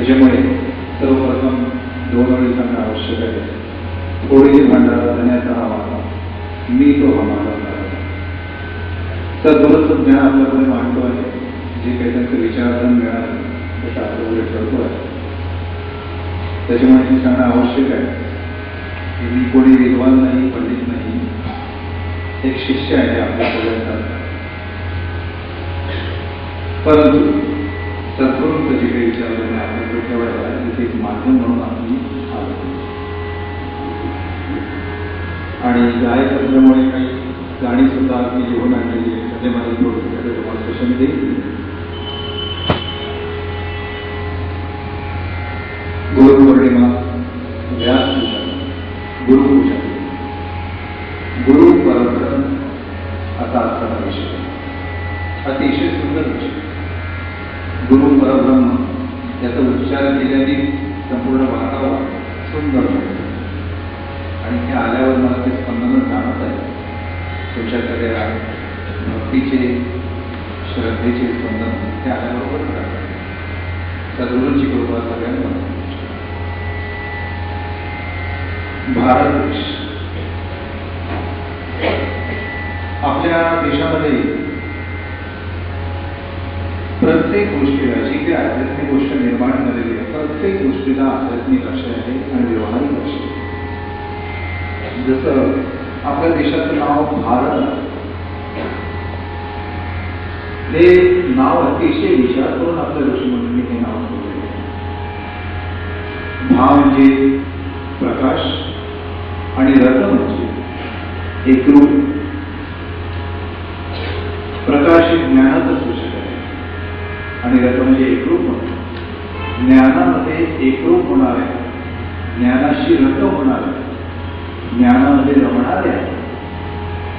त्याच्यामुळे सर्वप्रथम 2 ओळी सांगणं आवश्यक आहे. थोडी भांडारा धन्याचा हा माझा, मी तो हा माझा. सद्गुरूचं ज्ञान आपल्याकडे मांडतो आहे, जे काही त्यांचं विचारधन मिळालं ते शास्त्रापुढे ठेवतो आहे. त्याच्यामुळे हे सांगणं आवश्यक आहे की मी कोणी विद्वान नाही, पंडित नाही, एक शिष्य आहे आपल्या सगळ्यांचा. परंतु सद्गुरूंचं जे काही विचारलं आहे आपल्याकडे ठेवायला इथे एक माध्यम म्हणून आपली आलो. आणि गायक असल्यामुळे काही गाणी सुद्धा मी लिहून आणलेली आहे. सध्या माझी तुम्हाला स्पेशल देईल. गुरुपौर्णिमा, व्यासपूजा, गुरुपूजा, गुरु परब्रह्म असा असताना विषय अतिशय सुंदर विषय. गुरु परब्रह्म याचा उच्चार केल्याने संपूर्ण वातावरण सुंदर होतं. आणि हे आल्यावर मला ते स्पंदन जाणवत आहे. तुमच्या सगळ्या भक्तीचे, श्रद्धेचे स्पंदन ते आल्याबरोबर करतात. सद्गुरूंची कृपा सगळ्यांवर. भारत देश, आपल्या देशामध्ये प्रत्येक गोष्टीला, जी काही आध्यात्मिक गोष्ट निर्माण झालेली आहे, प्रत्येक गोष्टीला आध्यात्मिक आशय आहे आणि व्यवहारिक आशय. जसं आपल्या देशाचं नाव भारत, हे नाव अतिशय विचार करून आपल्या ऋषीमुनींनी हे नाव ठेवलेलं आहे. भा म्हणजे प्रकाश आणि रथ म्हणजे एकरूप. प्रकाश हे ज्ञानाचं सूचक आहे आणि रथ म्हणजे एकरूप होणे. ज्ञानामध्ये एकरूप होणाऱ्या, ज्ञानाशी रथ होणाऱ्या, ज्ञानामध्ये रमणाऱ्या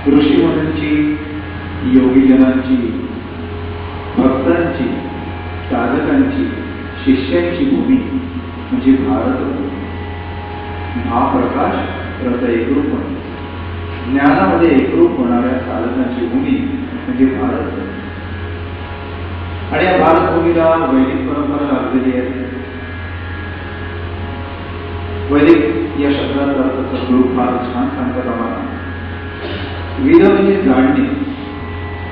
ऋषीमुनींची, योगीजनांची, भक्तांची, साधकांची, शिष्यांची भूमी म्हणजे भारत भूमी. महाप्रकाश रथ एकरूप होणे, ज्ञानामध्ये एकरूप होणाऱ्या साधकांची भूमी म्हणजे भारत. आणि या भारतभूमीला वैदिक परंपरा लाभलेली आहे. वैदिक या शब्दाचा अर्थ सद्गुरू फार छान सांगतात आम्हाला. वेद म्हणजे जाणणे,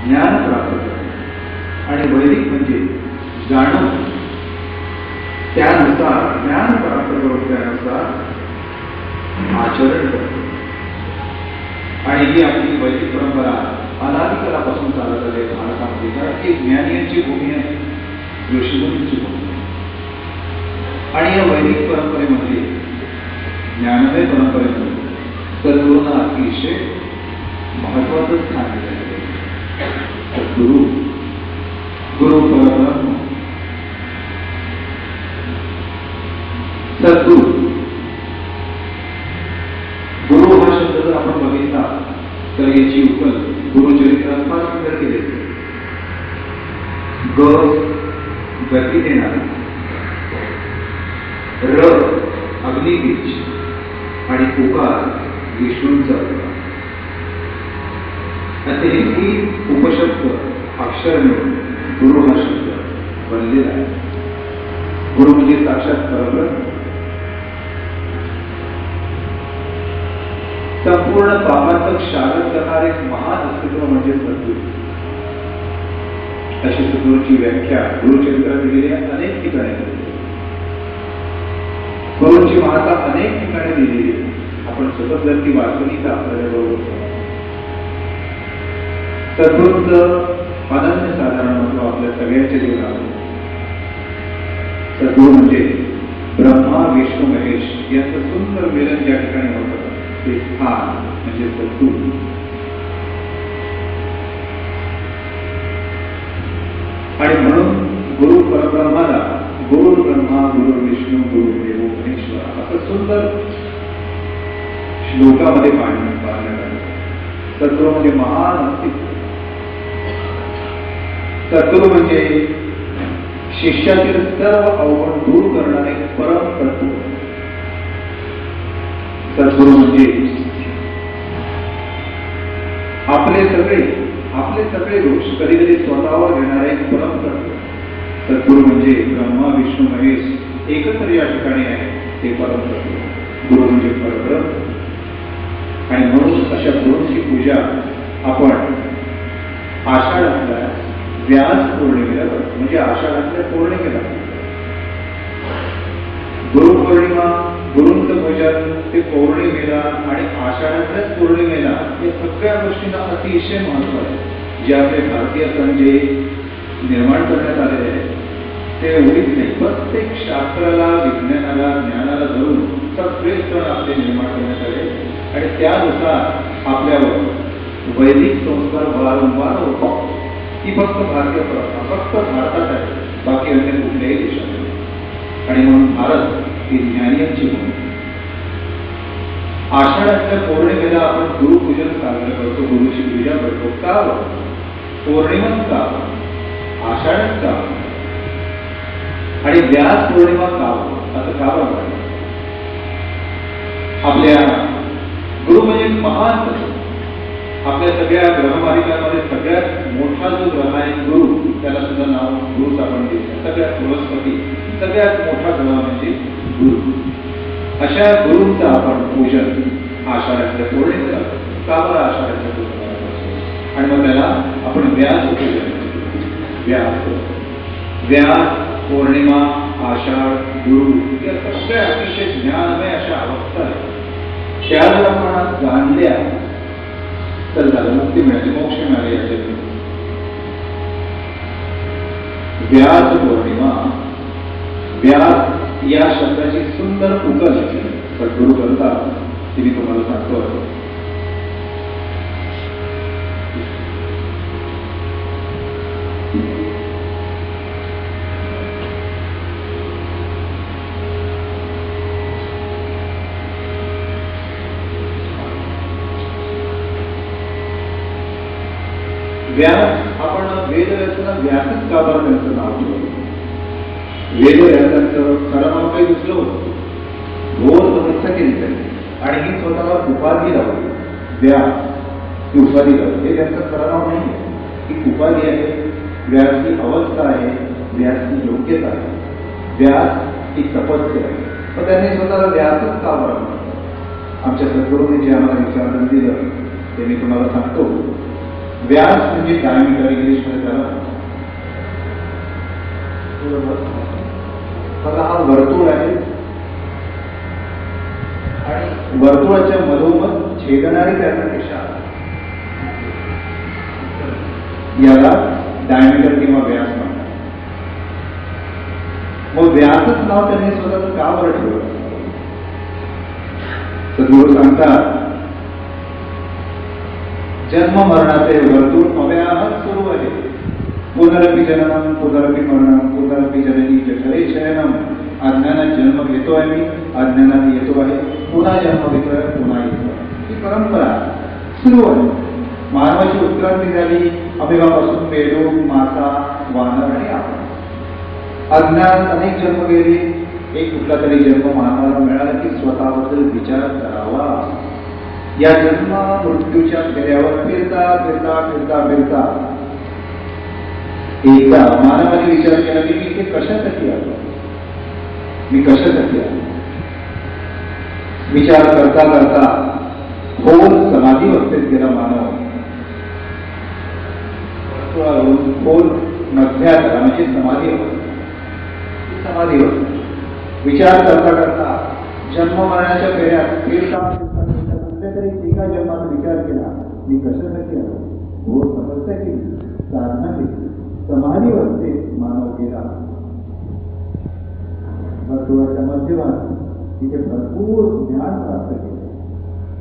ज्ञान प्राप्त करणे, आणि वैदिक म्हणजे जाणून त्यानुसार, ज्ञान प्राप्त करून त्यानुसार आचरण करणे. आणि ही आपली वैदिक परंपरा अनादिकालापासून चालत आली आहे भारतामध्ये. कारण की ज्ञानियांची भूमी आहे, ऋषीमुनींची भूमी आहे. आणि या वैदिक परंपरेमध्ये, ज्ञानमय परंपरेमध्ये सद्गुरूंना अतिशय महत्वाचं स्थान दिलेलं आहे. सद्गुरू, गुरु परब्रह्म, सद्गुरू. गुरु हा शब्द जर आपण बघितला तर याची उकल गुरुचरित्रात फार सुंदर केली. गती देणारा, र अग्निबीज आणि उकार विष्णूंचा असे हे 3 उपशब्द अक्षर मिळून गुरु हा शब्द बनलेला आहे. गुरु म्हणजे साक्षात परब्रह्म. संपूर्ण पापांचं क्षालन करणारे एक महान अस्तित्व म्हणजे सद्गुरू. अशी सद्गुरूची व्याख्या गुरुचरित्रात दिलेली आहे, अनेक ठिकाणी दिलेली आहे. गुरूंची महत्ता अनेक ठिकाणी दिलेली आहे. आपण सतत जर ती वाचली तर आपल्याला बरोबर. सद्गुरूंचं अनन्यसाधारण महत्व आपल्या सगळ्यांच्या जीवनात. सद्गुरू म्हणजे ब्रह्मा विष्णू महेश यांचं सुंदर मिलन ज्या ठिकाणी होतं ते स्थान म्हणजे सद्गुरू. आणि म्हणून गुरु परब्रह्माला गुरु ब्रह्मा, गुरु विष्णू, गुरु देव महेश्वर असं सुंदर श्लोकामध्ये पाळण्यात आलं. सद्गुरू म्हणजे महान अस्तित्व. सद्गुरू म्हणजे शिष्यातील सर्व अवगुण दूर करणारे परम तत्व. सद्गुरू म्हणजे आपले सगळे दोष कधी कधी स्वतःवर घेणारे परम तत्व. सद्गुरू म्हणजे ब्रह्मा विष्णू महेश एकत्र या ठिकाणी आहे ते परमतत्व. गुरु म्हणजे परब्रह्म. आणि म्हणून अशा गुरूंची पूजा आपण आषाढातल्या व्यास पौर्णिमेला करतो. म्हणजे आषाढातल्या पौर्णिमेला गुरुपौर्णिमा, गुरूंचं भजन ते पौर्णिमेला आणि आषाढातल्याच पौर्णिमेला या सगळ्या गोष्टींना अतिशय महत्व आहे. जे आपले भारतीय सण जे निर्माण करण्यात आलेले आहेत ते एवढीच नाही, प्रत्येक शास्त्राला, विज्ञानाला, ज्ञानाला धरून सगळे सण आपले निर्माण करण्यात आले आणि त्यानुसार आपल्यावर वैदिक संस्कार वारंवार होतात. ही फक्त भारतीय प्रथा, फक्त भारतात आहे, बाकी अन्य कुठल्याही देशात नाही. आणि म्हणून भारत ही ज्ञानियांची भूमी. आषाढातल्या पौर्णिमेला आपण गुरुपूजन साजरं करतो, गुरुची पूजा करतो. का? पौर्णिमाच का? आषाढच का? आणि व्यास पौर्णिमा का? असं का बघा. आपल्या गुरु म्हणजे महान तत्व. आपल्या सगळ्या ग्रहमालिकांमध्ये सगळ्यात मोठा जो ग्रह आहे गुरु, त्याला सुद्धा नाव गुरुच आपण देतो. सगळ्यात बृहस्पती सगळ्यात मोठा ग्रह म्हणजे गुरु. अशा गुरूंचं आपण पूजन आषाढातल्या पौर्णिमेला करतो. का बरं आषाढातल्या पौर्णिमेला करतो? आणि मग त्याला आपण व्यास पूजन करतो. व्यास पौर्णिमा, आषाढ, गुरु या सगळ्या अतिशय ज्ञानमय अशा अवस्था आहेत. त्या जर आपण जाणल्या तर झालं, मुक्ती मिळाली, मोक्ष मिळाले. याच्या व्यास पौर्णिमा, व्यास या शब्दाची सुंदर उकल सद्गुरु करतात ती मी तुम्हाला सांगतो. व्यास आपण वेदव्यासाला व्यासच का बरं त्यांचं नाव ठेवलं? वेदव्यासाचं खरं नाव काही दुसरं होतं, घोर तपस्या केली त्यांनी आणि ही स्वतःला उपाधी लावली. व्यास ही उपाधी लावली. हे त्यांचं खरं नाव नाही आहे, ही उपाधी आहे. व्यास ही अवस्था आहे, व्यास ही योग्यता आहे, व्यास ही तपस्या आहे. पण त्यांनी स्वतःला व्यासच का बरं म्हटलं? आमच्या सद्गुरूंनी जे आम्हाला विचारण दिलं ते मी तुम्हाला सांगतो. व्यास म्हणजे डायमीटर, इंग्लिशमध्ये त्याला बघा. हा वर्तुळ आहे आणि वर्तुळाच्या मधोमध छेदणारी त्याला रेषा, याला डायमीटर किंवा व्यास म्हणतात. मग व्यासच नाव त्यांनी स्वतःच का बरं ठेवलं? सद्गुरू सांगतात, जन्म मरणाचे वर्तुळ अव्याहत सुरू आहे. पुनरपि जननम पुनरपि मरणम पुनरपि जननी जठरे शयनम. अज्ञानात जन्म घेतोय मी, अज्ञानात येतो आहे, पुन्हा जन्म घेतोय, पुन्हा येतोय. ही परंपरा सुरू आहे. मानवाची उत्क्रांती झाली अमेबापासून पेडू, मासा, वानर आणि आपण. अज्ञानात अनेक जन्म गेले. एक कुठला तरी जन्म मानवाला मिळाला की स्वतःबद्दल विचार करावा. या जन्म मृत्यूच्या फेऱ्यावर फिरता फिरता फिरता फिरता एकदा मानवाने विचार केला की मी इथे कशासाठी आलो, मी कशासाठी आलो. विचार करता करता खोल समाधी अवस्थेत गेला मानव. वर्तुळावरून खोल मध्यात आला म्हणजे समाधी अवस्था. समाधी अवस्था विचार करता करता जन्म मरणाच्या फेऱ्यात फिरता तरी एका जन्माचा विचार केला, मी कशासाठी आलो, घोर तपस्या केली, साधना केली, समाधी अवस्थेत मानव गेला. वर्तुळाच्या मध्यभागी तिथे भरपूर ज्ञान प्राप्त केले,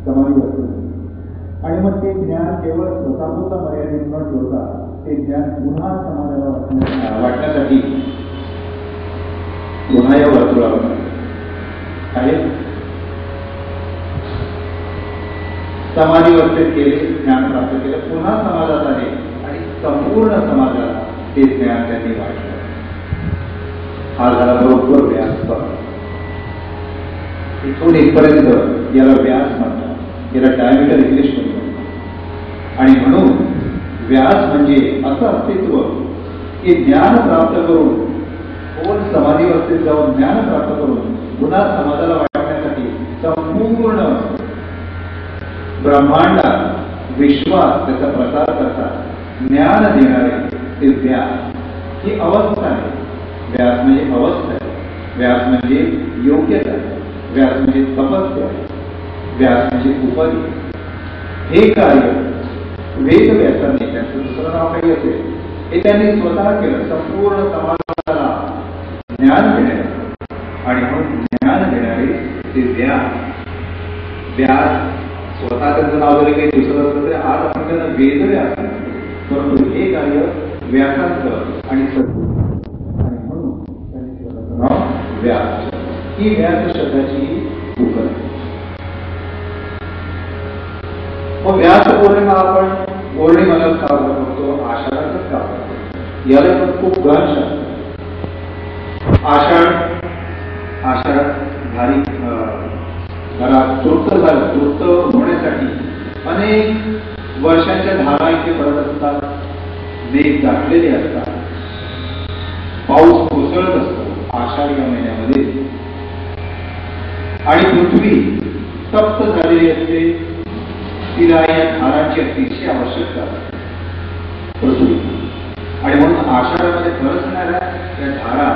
समाधी अवस्थेत. आणि मग ते ज्ञान केवळ स्वतःपुरता मर्यादित न ठेवता ते ज्ञान पुन्हा समाजाला वाटण्यासाठी पुन्हा या वर्तुळावर आहे. समाधी अवस्थेत केले, ज्ञान प्राप्त केलं, पुन्हा समाजात आले आणि संपूर्ण समाजाला ते ज्ञान त्यांनी वाटलं. हा झाला बरोबर व्यास. इथून इथपर्यंत याला व्यास म्हणतात, याला डायमीटर इंग्लिश म्हणतात. आणि म्हणून व्यास म्हणजे असं अस्तित्व की ज्ञान प्राप्त करून खोल समाधी अवस्थेत जाऊन ज्ञान प्राप्त करून पुन्हा समाजाला वाटण्यासाठी संपूर्ण ब्रह्मांडात विश्वात त्याचा प्रसार करतात ज्ञान देणारे ते व्यास ही अवस्था आहे. व्यास म्हणजे अवस्था आहे, व्यास म्हणजे योग्यता आहे, व्यास म्हणजे तपस्या आहे, व्यास म्हणजे उपाधी. हे कार्य वेद व्यासाने, त्यांचं दुसरं नाव काही असेल, हे त्यांनी स्वतः केलं संपूर्ण समाजाला ज्ञान देण्याचं. आणि म्हणून ज्ञान देणारे ते व्यास. व्यास स्वतः त्यांचं नाव जरी काही दुसरं असलं तरी आज आपण त्यांना वेद व्यास, परंतु हे कार्य व्यासांचं आणि सद्गुरू, आणि म्हणून त्यांनी स्वतःचं नाव व्यास. ही व्यास शब्दाची उकल आहे. मग व्यास पौर्णिमा आपण पौर्णिमाला साजरा करतो, आषाढातच साजरा करतो. याला पण खूप गहन शब्द. आषाढ भारी घरात तृप्त झालं, तृप्त होण्यासाठी अनेक वर्षांच्या धारा इथे पडत असतात, मेघ दाटलेले असतात, पाऊस कोसळत असतो आषाढ या महिन्यामध्ये, आणि पृथ्वी तप्त झालेली असते. तिला या धारांची अतिशय आवश्यकता असते पृथ्वी. आणि म्हणून आषाढामध्ये बरसणाऱ्या त्या धारा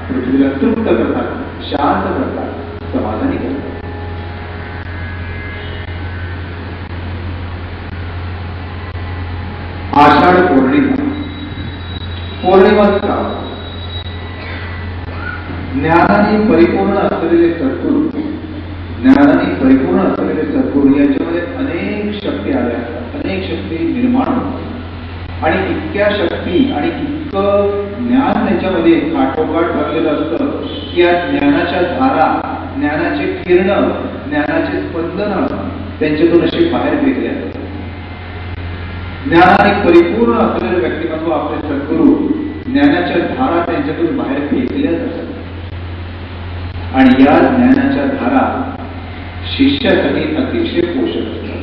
पृथ्वीला तृप्त करतात, शांत करतात, समाधानी करतात. आषाढ पौर्णिमा. पौर्णिमा ज्ञानाने परिपूर्ण असलेले सद्गुरू, ज्ञानाने परिपूर्ण असलेले सद्गुरू यांच्यामध्ये अनेक शक्ती आल्या असतात, अनेक शक्ती निर्माण होतात. आणि इतक्या शक्ती आणि इतकं ज्ञान त्यांच्यामध्ये काठोकाठ भरलेलं असतं की या ज्ञानाच्या धारा, ज्ञानाचे किरण, ज्ञानाचे स्पंदन त्यांच्यातून असे बाहेर फेकले असतात. ज्ञानाने परिपूर्ण असलेले व्यक्तिमत्व आपले सद्गुरू, ज्ञानाच्या धारा त्यांच्यातून बाहेर फेकल्या जातात. आणि या ज्ञानाच्या धारा शिष्यासाठी अतिशय पोषक असतात.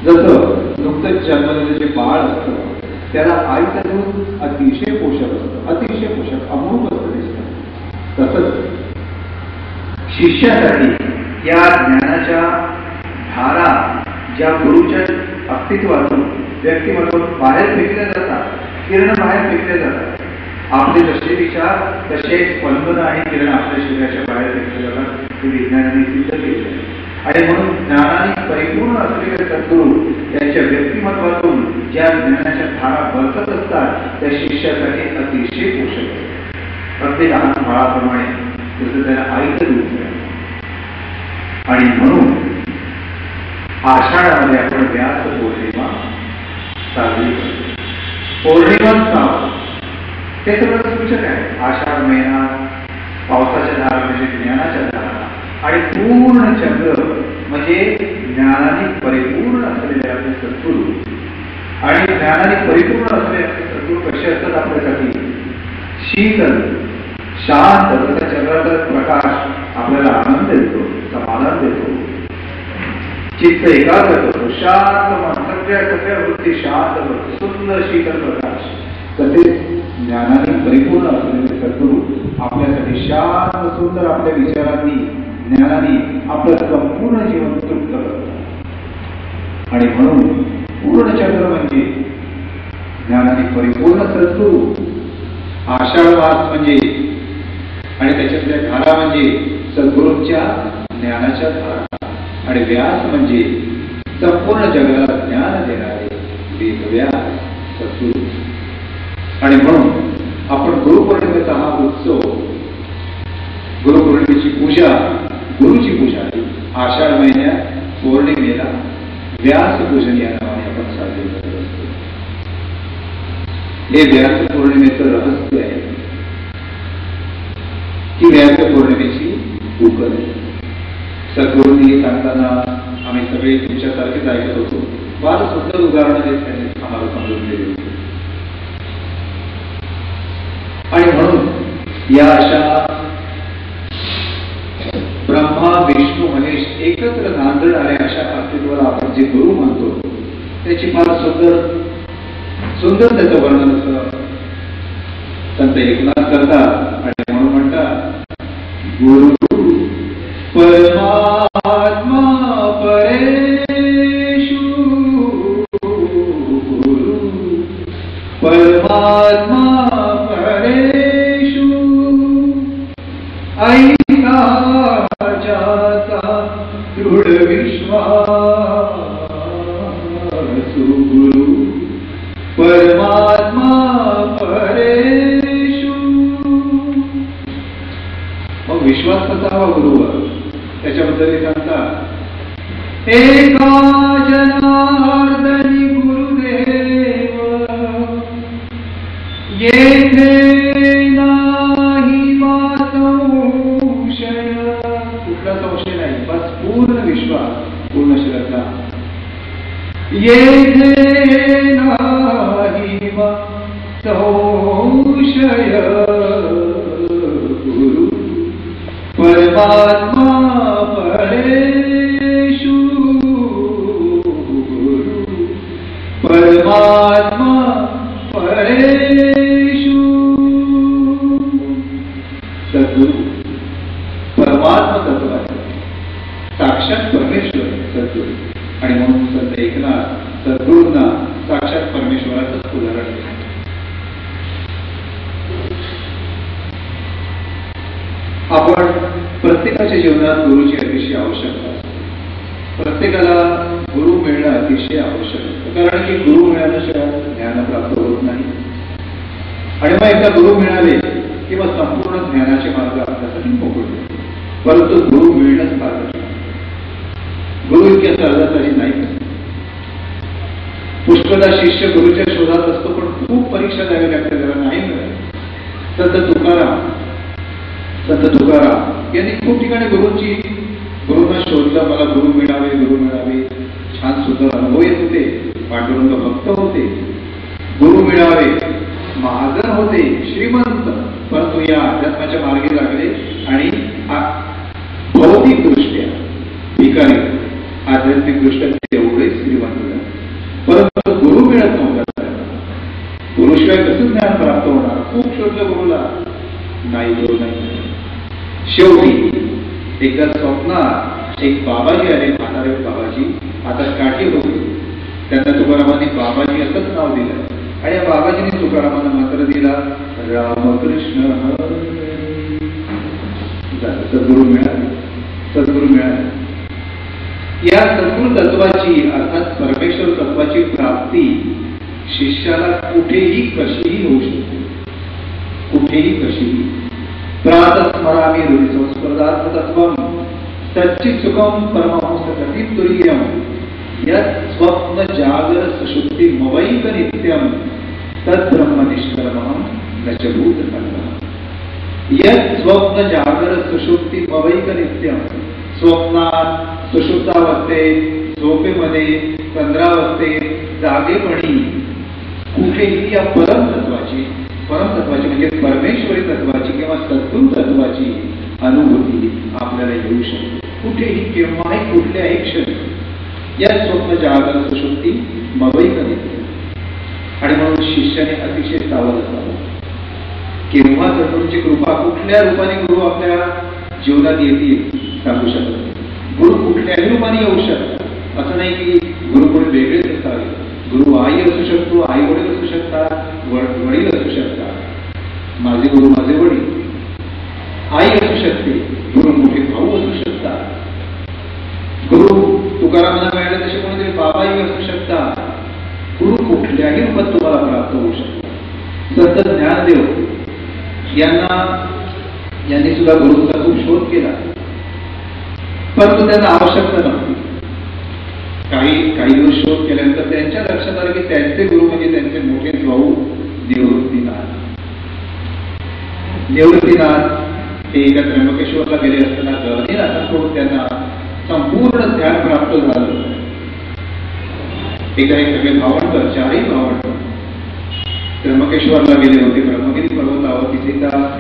जसं नुकतंच जन्मलेलं जे बाळ असतं त्याला आईचं दूध अतिशय पोषक असतं, अतिशय पोषक अमृत असतं दिसतं. तसंच शिष्यासाठी या ज्ञानाच्या धारा ज्या गुरुच्या अस्तित्वातून, व्यक्तिमत्वातून बाहेर फेकल्या जातात, किरण बाहेर फेकल्या जातात. आपले जसे विचार तसे स्पंदन आणि किरण आपल्या शरीराच्या बाहेर फेकले जातात, हे विज्ञानाने सिद्ध केले आहे. आणि म्हणून ज्ञानाने परिपूर्ण असलेले सद्गुरू त्यांच्या व्यक्तिमत्वातून ज्या ज्ञानाच्या धारा बरसत असतात त्या शिष्यासाठी अतिशय पोषक असतात. अगदी लहान बाळाप्रमाणे जसं त्याला आईचं दूध मिळालं. आणि म्हणून आषाढामध्ये आपण व्यास पौर्णिमा साजरी करतो. पौर्णिमा हे सगळं सूचक आहे. आषाढ महिना, पावसाच्या धारा म्हणजे ज्ञानाच्या धारा, आणि पूर्ण चंद्र म्हणजे ज्ञानाने परिपूर्ण असलेले आपले सद्गुरू. आणि ज्ञानाने परिपूर्ण असलेले आपले सद्गुरू कसे असतात आपल्यासाठी? शीतल, शांत. जसा चंद्राचा प्रकाश आपल्याला आनंद देतो, समाधान देतो, चित्त एकाग्र करतो, शांत मन, सगळ्या वृत्ती शांत करतो, सुंदर शीतल प्रकाश. तसेच ज्ञानाने परिपूर्ण असलेले सद्गुरू आपल्यासाठी शांत सुंदर आपल्या विचारांनी, ज्ञानाने आपलं संपूर्ण जीवन तृप्त करतात. आणि म्हणून पूर्ण चंद्र म्हणजे ज्ञानाने परिपूर्ण सद्गुरू, आषाढ मास म्हणजे आणि त्याच्यातल्या धारा म्हणजे सद्गुरूंच्या ज्ञानाच्या धारा, आणि व्यास म्हणजे संपूर्ण जगाला ज्ञान देणारे वेदव्यास सद्गुरू. आणि म्हणून आपण गुरुपौर्णिमेचा हा उत्सव, गुरुपौर्णिमेची पूजा, गुरुची पूजा आषाढ महिन्यात पौर्णिमेला व्यास पूजन या नावाने आपण साजरे करत असतो. हे व्यास पौर्णिमेचं रहस्य आहे की व्यास पौर्णिमेची उकल आहे. सद्गुरूंनी सांगताना आम्ही सगळे तुमच्यासारखेच ऐकत होतो. फार सुंदर उदाहरण त्यांनी आम्हाला समजून दिले होते. आणि म्हणून या अशा ब्रह्मा विष्णू महेश एकत्र नांदणाऱ्या अशा अस्तित्वाला आपण जे गुरु म्हणतो त्याची फार सुंदर त्याचं वर्णन असं संत एकनाथ करतात. आणि म्हणून म्हणतात गुरु परमात्मा परेषु, गुरु परमात्मा परेषु, ऐका जाता दृढ विश्वास, गुरु परमात्मा परेषु. मग विश्वास कसा हवा गुरुवर? त्याच्याबद्दल सांगतात, एका जनार्दनी गुरुदेव, येथे नाही संशय. कुठला संशय नाही, बस पूर्ण विश्वास, पूर्ण श्रद्धा. येथे नाही संशय, गुरु परमात्मा परेषु, गुरु परमात्मा परेषु. सद्गुरु परमात्मा तत्वाचे साक्षात परमेश्वर सद्गुरु. आणि म्हणून संत एकनाथ सद्गुरूंना साक्षात परमेश्वराचंच उदाहरण दिलं. आपण प्रत्येकाच्या जीवनात गुरुची अतिशय आवश्यकता असते. प्रत्येकाला गुरु मिळणं अतिशय आवश्यक असतं, कारण की गुरु मिळाल्याशिवाय ज्ञान प्राप्त होत नाही. आणि मग एकदा गुरु मिळाले किंवा संपूर्ण ज्ञानाचे मार्ग आपल्यासाठी मोकळे. परंतु गुरु मिळणंच फार कठीण. गुरु इतक्या सहजासहजी नाही. पुष्कळदा शिष्य गुरुच्या शोधात असतो, पण खूप परीक्षा द्यावी लागते, त्याला नाही मिळाली. संत तुकाराम यांनी खूप ठिकाणी गुरुंना शोधलं, मला गुरु मिळावे, गुरु मिळावे. छान सुंदर अनुभव येत होते. पांडुरंग भक्त होते, गुरु मिळावे, महाजन होते, श्रीमंत, परंतु या अध्यात्माच्या मार्गे लागले आणि भौतिक दृष्ट्या भिकारी, आध्यात्मिक दृष्ट्या तेवढे श्रीमंत झाले. परंतु गुरु मिळत नव्हता. गुरुशिवाय कसं ज्ञान प्राप्त होणार? खूप शोधलं गुरुला, नाही, गुरु नाही. शेवटी एकदा स्वप्नात एक बाबाजी आले, म्हातारे बाबाजी, आता काठी होते. त्यांना तुकारामांनी बाबाजी असंच नाव दिलं. आणि या बाबाजीने तुकारामांना मंत्र दिला, रामकृष्ण हरी. सद्गुरु मिळाले, सद्गुरु मिळाले. या सद्गुरु तत्वाची अर्थात परमेश्वर तत्वाची प्राप्ती शिष्याला कुठेही कशीही होऊ शकते, कुठेही कशीही. प्रातस्मरामि हृदि संस्पर्धात् तत्वं तच्चित् सुखं परमहंस कथित तुरीयं यत् स्वप्न जागर सुषुप्ति मवैक नित्यं तत् ब्रह्म निष्कर्मं न च भूतकल्पः. यत् स्वप्न जागर सुषुप्ति मवैक नित्यं. स्वप्नात, सुषुप्तावस्थेत, झोपेमध्ये, तंद्रावस्थेत, जागेपणी कुठेही या परमतत्वाची म्हणजे परमेश्वरी तत्वाची किंवा सद्गुरु तत्वाची अनुभूती आपल्याला येऊ शकते. कुठेही, केव्हाही, कुठल्याही क्षणी. या स्वप्न जागर सुषुप्ती मवैक नित्य. आणि म्हणून शिष्याने अतिशय सावध असावं. केव्हा सद्गुरूंची कृपा, कुठल्या रूपाने गुरु आपल्या जीवनात येतील सांगू शकत नाही. गुरु कुठल्याही रूपाने येऊ शकतात. असं नाही की गुरु कोणी वेगळेच असावे. गुरु आई असू शकतो, आई वडील असू शकतात, वडील असू शकतात. माझे गुरु माझे वडील, आई असू शकते, गुरु मोठे भाऊ असू शकतात. गुरु तुकारामांना मिळाले तसे कोणीतरी बाबाही असू शकतात. गुरु कुठल्याही रूपात तुम्हाला प्राप्त होऊ शकतात. संत ज्ञानदेव यांनी सुद्धा गुरुचा खूप शोध केला, परंतु त्यांना आवश्यकता नव्हती. काही दिवस शोध केल्यानंतर त्यांच्या लक्षात आलं की त्यांचे गुरु म्हणजे त्यांचे मोठे भाऊ निवृत्तीनाथ. हे एका त्र्यंबकेश्वरला गेले असताना गहनीनाथांकडून त्यांना संपूर्ण ज्ञान प्राप्त झालं. एका एक सगळे भावंड, चारही भावंड त्र्यंबकेश्वरला गेले होते. ब्रह्मगिरी पर्वतावर तिथे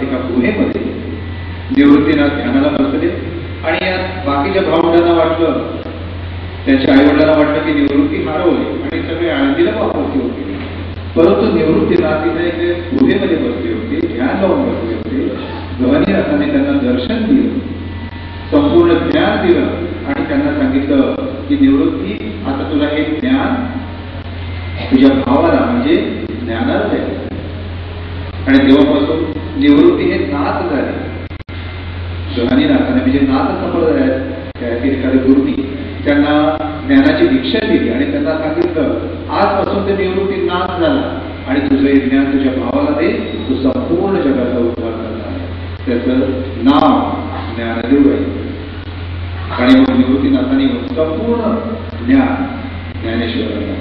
एका गुहेमध्ये निवृत्तीनाथ ध्यानाला बसले. आणि या बाकीच्या भावंडांना वाटलं, त्यांच्या आईवडिलांना वाटलं की निवृत्ती हरवली आणि सगळे आळंदीला वापरले होते. परंतु निवृत्तीनाथ तिथे एक गुहेमध्ये बसले होते, ध्यान लावून बसले होते. गहनीनाथ अर्थाने त्यांना दर्शन दिलं, संपूर्ण ज्ञान दिलं आणि त्यांना सांगितलं की निवृत्ती, आता तुला हे ज्ञान तुझ्या भावाला म्हणजे ज्ञानाला द्यायचं. आणि तेव्हापासून निवृत्ती हे नाथ झाले. शहानी नाथाने म्हणजे नाथ संप्रदायात एखाद्या गुरुनी त्यांना ज्ञानाची दीक्षा दिली आणि त्यांना सांगितलं आजपासून ते निवृत्ती नाथ झाला आणि तुझं हे ज्ञान तुझ्या भावाला दे, तू संपूर्ण जगाचा उद्धार करणार. त्याचं नाव ज्ञानदेव आहे. आणि मग निवृत्तीनाथांनी संपूर्ण ज्ञान ज्ञानेश्वरांना.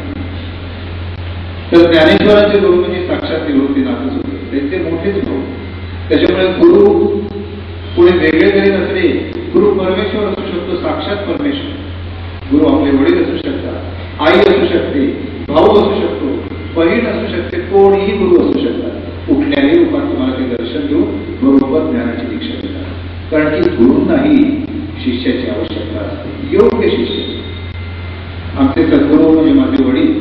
तर ज्ञानेश्वरांचे गुरु म्हणजे साक्षात निवृत्तीनाथच होते, त्यांचे मोठेच गुरु. त्याच्यामुळे गुरु पुढे वेगळे जरी नसले, गुरु परमेश्वर असू शकतो, साक्षात परमेश्वर. गुरु आपले वडील असू शकतात, आई असू शकते, भाऊ असू शकतो, बहीण असू शकते, कोणीही गुरु असू शकतात. कुठल्याही रूपात तुम्हाला ते दर्शन देऊन बरोबर ज्ञानाची दीक्षा देतात. कारण की गुरूंनाही शिष्याची आवश्यकता असते, योग्य शिष्य. आमचे सद्गुरू म्हणजे माझे वडील,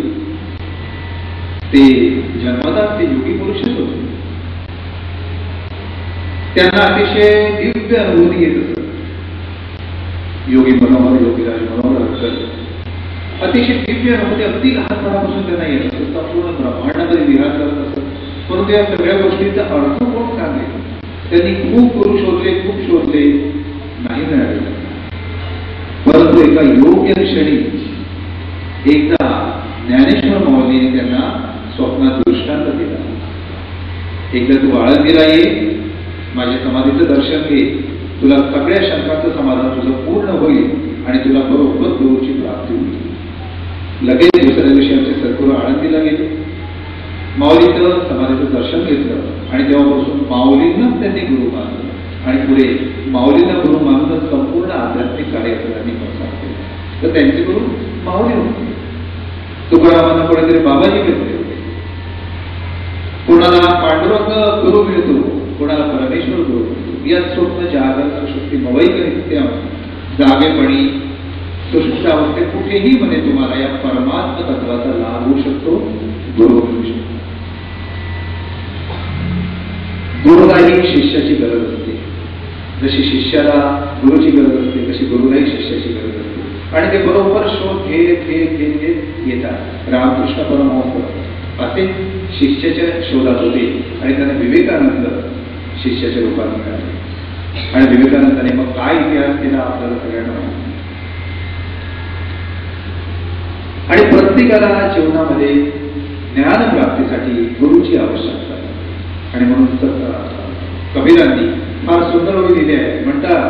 ते जन्मतात ते योगी पुरुषच होते. त्यांना अतिशय दिव्य अनुभूती येत असत. योगी मनोहर, योगीराज मनोहर अतिशय दिव्य अनुभूती अगदी लहानपणापासून त्यांना येत असत. संपूर्ण ब्रह्मांडामध्ये विहार करत असत. परंतु या सगळ्या गोष्टींचा अर्थ कोण सांगेल? त्यांनी खूप गुरु शोधले, खूप शोधले, नाही मिळाले. परंतु एका योग्य क्षणी एकदा ज्ञानेश्वर माऊलीने त्यांना स्वप्नात दृष्टांत दिला. एकदा तू आळंदीला ये, माझ्या समाधीचं दर्शन घे, तुला सगळ्या शंकांचं समाधान तुझं पूर्ण होईल आणि तुला बरोबर गुरुची प्राप्ती होईल. लगेच दुसऱ्या दिवशी आमचे सद्गुरू आळंदीला गेले, माऊलीचं समाधीचं दर्शन घेतलं आणि तेव्हापासून माऊलींनाच त्यांनी गुरु मानलं आणि पुढे माऊलींना गुरु मानूनच संपूर्ण आध्यात्मिक कार्याचं त्यांनी प्रसार केला. तर त्यांचे गुरु माऊली होते. तुकारामांना कोणीतरी बाबाजी भेटले होते. कोणाला पांडुरंग गुरु मिळतो, कोणाला परमेश्वर गुरु मिळतो. या स्वप्न जागरण शक्ती मवैक नित्यम जागेपणी सुषुप्त अवस्थेत कुठेही म्हणे तुम्हाला या परमात्म तत्वाचा लाभ होऊ शकतो, गुरु मिळू शकतो. गुरुलाही शिष्याची गरज असते. जशी शिष्याला गुरुची गरज असते तशी गुरुलाही शिष्याची गरज असते. आणि ते बरोबर शोध घेत घेत घेत घेत येतात. रामकृष्ण परमहंस असे शिष्याच्या शोधात होते आणि त्यांना विवेकानंद शिष्याच्या रूपात मिळाले. आणि विवेकानंदाने मग काय इतिहास केला आपल्याला सगळ्यांना माहिती. आणि प्रत्येकाला जीवनामध्ये ज्ञान प्राप्तीसाठी गुरुची आवश्यकता आहे. आणि म्हणून कबीरांनी फार सुंदर ओळी दिली आहे. म्हणतात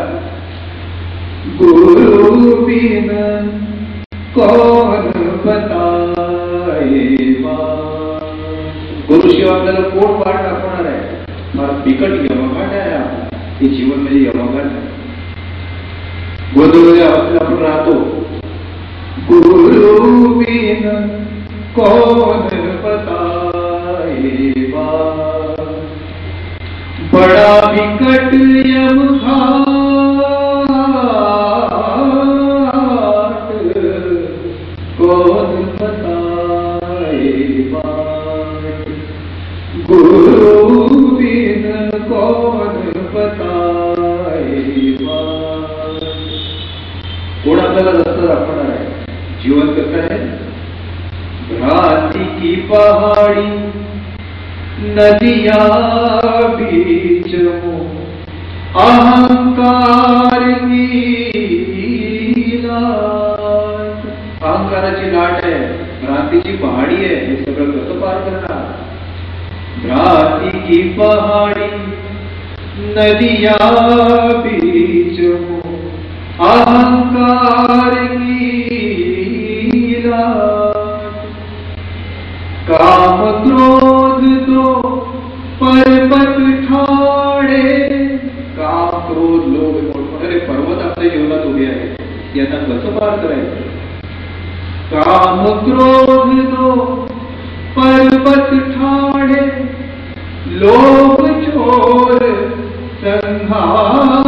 गुरु बिन कौन बताए, गुरुशिवाय आपल्याला कोण पाठ दाखवणार आहे. फार बिकट यमघाट आहे आपला. हे जीवन म्हणजे यमघाट आहे. गोंधळलेल्या अवस्थेत आपण राहतो. गुरु बिन कौन बताए, बड़ा बिकट यमघाट, कौन बताए बाट, गुरु बिन कौन बताए बाट. कोण आपल्याला रस्ता दाखवणार आहे. जीवन कसं आहे. भ्रांति की पहाड़ी नदिया बीच में, अहंकार की लाट. अहंकाराची लाट आहे, भ्रांतीची पहाडी आहे. हे सगळं कसं पार करणार. भ्रांति की पहाड़ी नदिया बीच में, अहंकार की लाट. काम क्रोध दो पर्वत ठाणे. काम क्रोध लोभ मोठमोठे पर्वत आपल्या जीवनात उभे आहेत. यांना कसं पार करायचं. काम क्रोध दो पर्वत ठाणे, लोभ चोर संघात,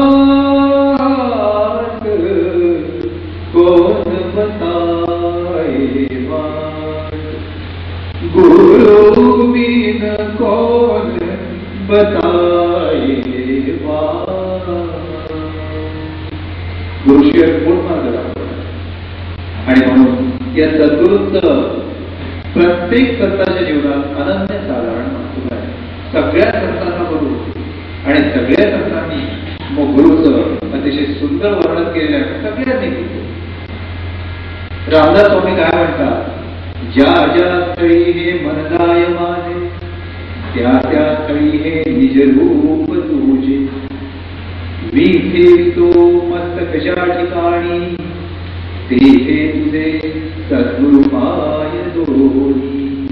कौन बताए बाट, गुरु बिन कौन बताए बाट. मूळ मार्ग दाखवला. आणि म्हणून या सद्गुरूंचं प्रत्येक संतांच्या जीवनात अनन्यसाधारण महत्त्व आहे. सगळ्या संतांना गुरु आणि सगळ्या संतांनी मग गुरुचं अतिशय सुंदर वर्णन केलेलं आहे. सगळ्यांनी रामदास स्वामी काय म्हणतात, ज्या ज्या स्थळी हे मनगाय माझे, त्या त्या स्थळी हे निज रूप तुझे, मी ठेवितो मस्तकच्या ठिकाणी, तेथे तुझे सद्गुरु पाय दोन्ही.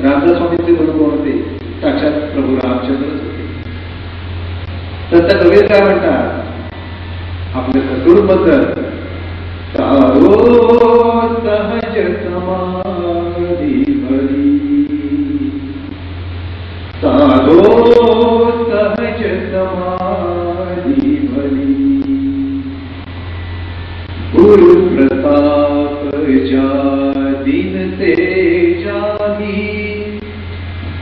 रामदास स्वामींचे गुरु कोण होते? साक्षात प्रभू रामचंद्रच होते. संत कबीर काय म्हणतात आपल्या सद्गुरूबद्दल, सारो सहज समाधी भरी, सारो सहज समाधी भरी, गुरु प्रताप जा दिन ते जाही,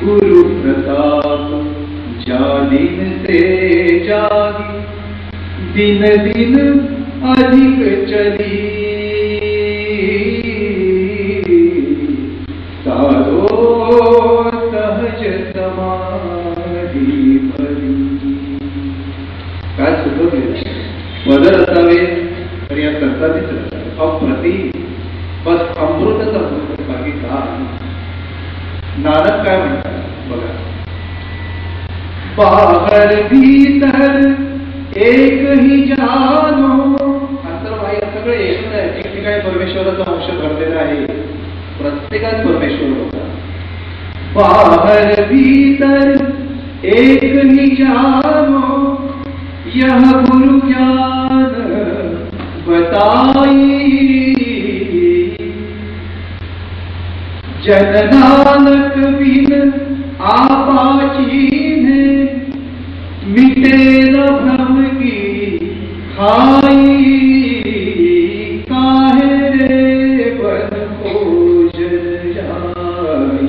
गुरु प्रताप जा दिन ते जाही, दिन दिन अधिक चली, सारो सहज समाधी भरी. काय सुचवले बदल असावे तर या संतांनीच असावे. अप्रतिम बस अमृतच अमृत, बाकी काय. नानक काय म्हणतात बघा, बाहर भीतर एक ही जानो. अंतर्बाह्य सगळे एकच आहे. ठिकठिकाणी परमेश्वराचा अंश भरलेला आहे. प्रत्येकात परमेश्वर होता. बाहर भीतर एक ही जानो, यह गुरु ज्ञान बताई, जन नानक बिन आपाचीने, मिटे न भ्रम की खाई, काहे रे बन भोजन जाई,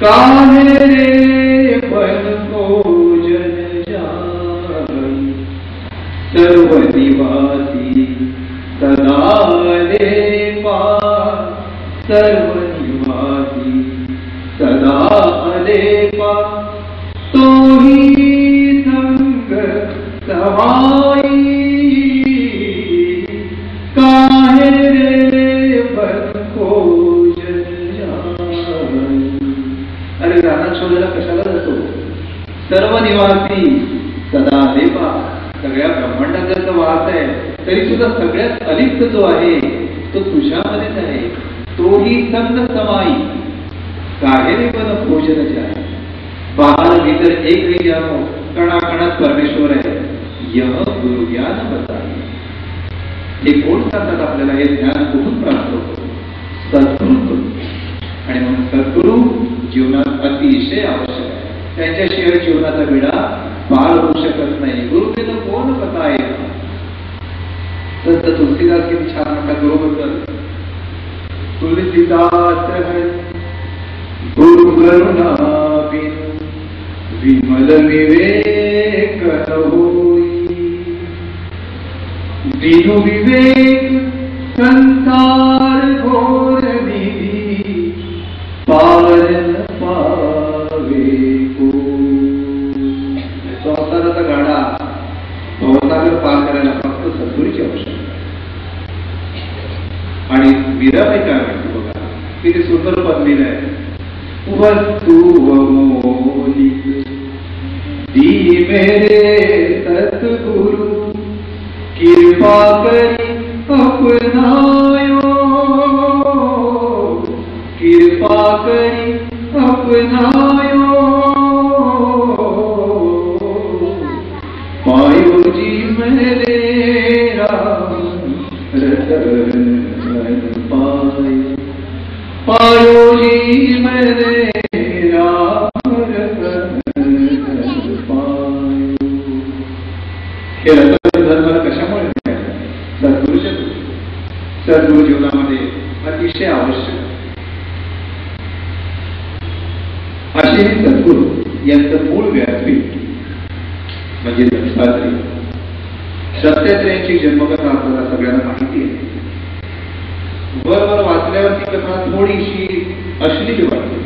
काहे रे बन भोजन जाई, सर्व निवासी सदा लेपा, सर्व निवासी सदा लेपा, तोही संग समाई, काहे रे बन भोजन जाई. अरे रानात शोधायला कशाला जातो? सर्व निवासी सदा देवा. सगळ्या ब्रह्मांडात जर वास आहे तरी सुद्धा सगळ्यात अलिप्त जो आहे तो तुझ्यामध्येच आहे. तोही संग समाई, काहे रे बन भोजन जाई. बाहर भीतर एक ही जानो, कणाकणात परमेश्वर आहे. यह गुरु ज्ञान बताई. हे कोण सांगतात आपल्याला? हे ज्ञान कुठून प्राप्त होतं? सद्गुरू. आणि म्हणून सद्गुरू जीवनात अतिशय आवश्यक आहे. त्यांच्याशिवाय जीवनाचा विडा पार होऊ शकत नाही. गुरुविना कोण बताए. संत तुलसीदास किती छान म्हणतात गुरुबद्दल, तुलसीदास गुरु करुणा बिन विमल विवेक होई, बिनु विवेक संसार घोर निधी, पार न पावे को. संसाराचा गाडा भवसागर पार करायला फक्त सद्गुरूची आवश्यकता. आणि मीराबाई काय म्हणते बघा, किती सुंदर बनलेलं आहे. वस्तु मोलिक दी मेरे सतगुरु, कृपा करी अपनायो, कृपा करी अपनायो, पायो जी मेरे राम रतन पायो, पायो जी मेरे राम रतन पायो. हे रतन धर्माला कशामुळे मिळाले? सद्गुरूच्या. सद्गुरू जीवनामध्ये अतिशय आवश्यक. असे सद्गुरू यांचं मूळ व्यासपीठ म्हणजे दत्तात्रय. दत्तात्रेयांची जन्मकथा आपल्याला सगळ्यांना माहिती आहे. वर वाचल्यावर ती कथा थोडीशी अश्लील वाटते.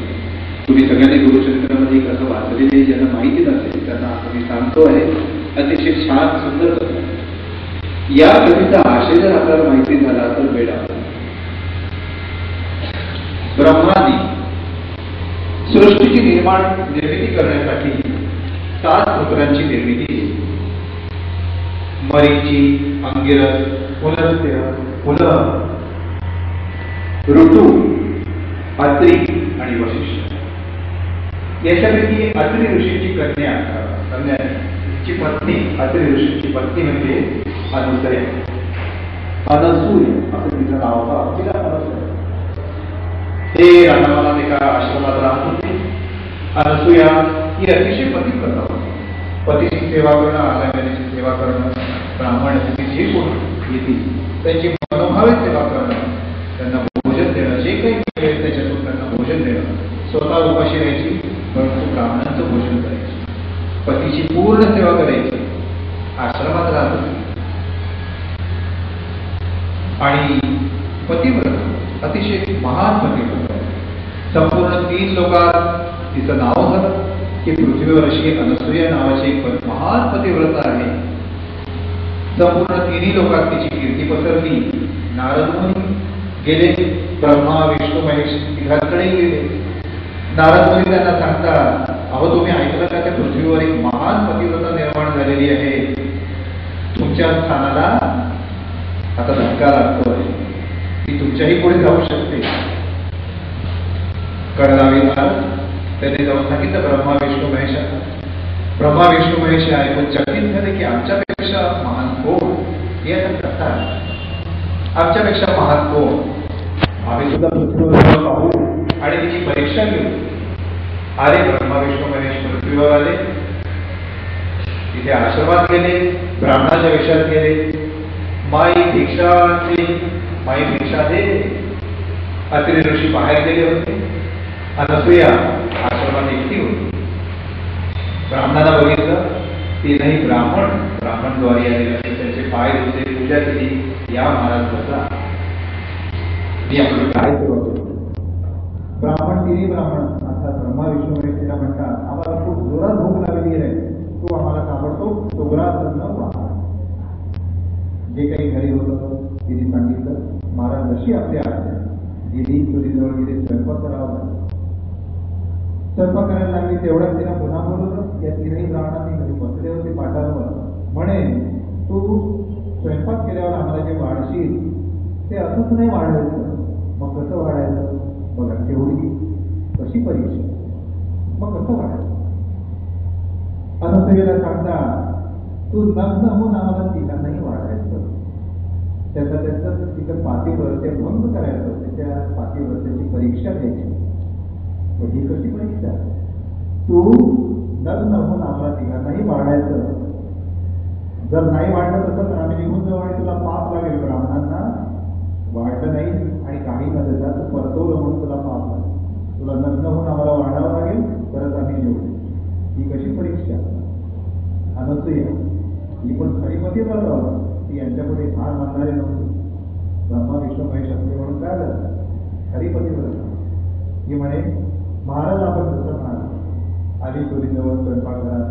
तुम्ही सगळ्यांनी गुरुचरित्रामध्ये कसं वाचलेले ज्यांना माहिती नसेल त्यांना आता मी सांगतो आहे. अतिशय छान सुंदर कथा. या कथेचा आशय जर आपल्याला माहिती झाला तर वेळ आपला. ब्रह्माने सृष्टीची निर्मिती करण्यासाठी 7 पुत्रांची निर्मिती केली. मरीची, अंगिरस, पुलस्त्य, पुलह, ऋतू, अत्रि आणि वशिष्ठ. याच्यापैकी अत्रि ऋषीची कन्याची पत्नी, अत्रि ऋषीची पत्नी म्हणजे अनुसूया. अनसूय असं तिचं नाव होतं. तिला अनसूया. हे रामाला एका आश्रमात राहत होते. अनसूया ही अतिशय पतिव्रता होती. पतीची सेवा करणं, आज्ञाची सेवा करणं, ब्राह्मणाची जी कोण येतील त्यांची मनोभावे सेवा करणं, त्यांना भोजन देणं, जे काही मिळेल त्याच्यातून त्यांना भोजन देणं, स्वतः उपाशी राहायची परंतु ब्राह्मणांचं भोजन करायची, पतीची पूर्ण सेवा करायची, आश्रमात राहत होती. आणि पतिव्रता, अतिशय महान पतिव्रता. संपूर्ण 3 लोकात तिचं नाव झालं की पृथ्वीवर अशी अनसूया नावाची एक महान पतिव्रता आहे. संपूर्ण 3 लोकात तिची कीर्ती पसरली. नारद मुनी गेले, ब्रह्मा, विष्णू, महेश तिघांकडे गेले. नारद मुनी त्यांना सांगतात, अहो तुम्ही ऐकलं का, त्या पृथ्वीवर एक महान पतिव्रता निर्माण झालेली आहे. तुमच्या स्थानाला आता धक्का लागतोय. ती तुमच्याही पुढे जाऊ शकते. कळलावी नारद त्याने जाऊन सांगितलं ब्रह्मा विष्णू महेश. ब्रह्मा विष्णू महेश ऐकून चकित झाले की आमच्यापेक्षा महान कोण. ही आता कथा आहे. आमच्यापेक्षा महान कोण. आम्ही सुद्धा पृथ्वीवर पाहू आणि तिची परीक्षा घेऊ. आले ब्रह्मा विष्णू महेश पृथ्वीवर आले. तिथे आश्रमात गेले, ब्राह्मणाच्या वेशात गेले. माई भिक्षा दे, माई भिक्षा दे. अत्रि ऋषी बाहेर गेले होते. अनसूया आश्रमात एकटी होती. ब्राह्मणाला बघितलं. 3ही ब्राह्मणद्वारे आलेले होते. त्यांचे पाय धुतले, पूजा केली. या महाराज बसा, मी आपलं काय सेवा करतो. ब्राह्मण 3ही ब्राह्मण अर्थात ब्रह्मा विष्णू महेश तिला म्हणतात, आम्हाला खूप जोरात भूक लागली आहे. तू आम्हाला ताबडतोब सुग्रास अन्न वाढ. जे काही घरी होतं तिने सांगितलं. महाराज जशी आपल्या आज्ञा गेली. चुलीजवळ गेले, स्वयंपाक करावा. स्वयंपाक करायला लागली. तेवढ्याच तिला पुन्हा बोलवलं. या 3ही ब्राह्मणांनी घरी बसले होते पाटावर. म्हणे तू स्वयंपाक केल्यावर आम्हाला जे वाढशील ते असंच नाही वाढायचं. मग कसं वाढायचं. बघा तेवढी कशी परीक्षा. मग कसं वाढायचं. अनसूयेला सांगता, तू लग्न होऊन आम्हाला तिघांनाही वाढायचं. त्याचं तिथं पातिव्रत्य भंग करायचं. त्याच्या पातिव्रत्याची परीक्षा घ्यायची. ही कशी परीक्षा. तू लग्न होऊन आम्हाला तिघांनाही वाढायचं. जर नाही वाढलं तसं तर आम्ही निघून जाऊ आणि तुला पाप लागेल. ब्राह्मणांना वाढलं नाही आणि काही न देता तू परतवलं म्हणून तुला पाप लागेल. तुला लग्न होऊन आम्हाला वाढावं लागेल तरच आम्ही येऊ. ही कशी परीक्षा. अनसूया ही पण खरी पतिव्रता होती. ती यांच्यापुढे हार मानणारे नव्हते. ब्रह्मा विष्णू महेश असले म्हणून काय झालं. खरी पतिव्रता. ही म्हणे महाराज आपण जसं म्हणाल आधी चोरीजवळ स्वयंपाकघरात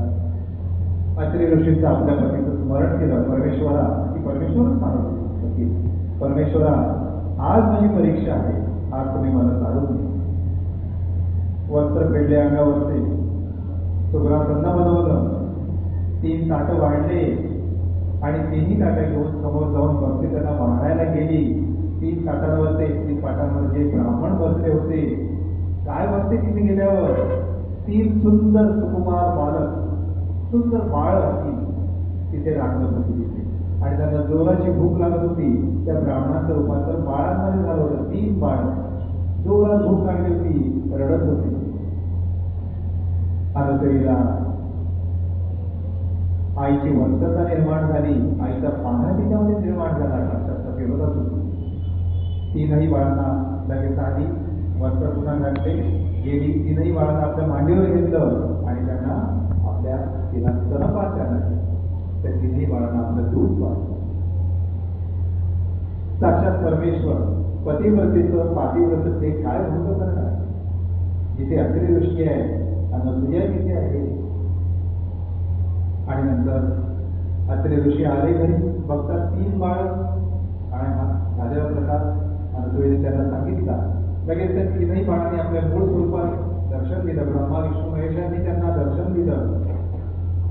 अत्रि ऋषींचं आपल्या पतीचं स्मरण केलं. परमेश्वरा, ती परमेश्वरच मानत होती. परमेश्वरा आज माझी परीक्षा आहे. आज तुम्ही मला काढून दे. वस्त्र फेडले अंगावरचे. सुग्रासन्न बनवलं. 3 ताटं वाढले आणि 3ही ताटं घेऊन समोर जाऊन भक्ती त्यांना वाढायला गेली. 3 ताटांवरचे 3 पाटांवर जे ब्राह्मण बसले होते. काय बसते तिथे गेल्यावर. 3 सुंदर सुकुमार बालक, सुंदर बाळ होती तिथे राखत होती तिथे. आणि त्यांना जोराची भूक लागत होती. त्या ब्राह्मणाचं रूपांतर बाळांमध्ये झालं होतं. 3 बाळ जोरात भूक लागली होती, रडत होती. अनसूयेला आईची वंशता निर्माण झाली. आईचा पाहणा तिच्यामध्ये निर्माण झाला. अशाचा विरोधात होती. 3ही बाळांना लगेच आली. वस्त्र पुन्हा घातले. गेली. 3ही बाळांना आपल्या मांडीवर घेतलं आणि त्यांना आपल्या तिला स्तनपान करण्यात. त्या तिन्ही बाळांना आपलं दूध पाहतं. साक्षात परमेश्वर पतिव्रतेचं पातिव्रत ते काय भंग करणार? जिथे अत्रे ऋषी आहे, अनसुया तिथे आहे. आणि नंतर अत्रे ऋषी आले घरी, बघतात 3 बाळ. आणि हा झालेला प्रकार अनसुयेने त्यांना सांगितला. लगेच त्या 3ही बाळांनी आपल्या मूळ स्वरूपात दर्शन दिलं. ब्रह्मा विष्णू महेशांनी त्यांना दर्शन दिलं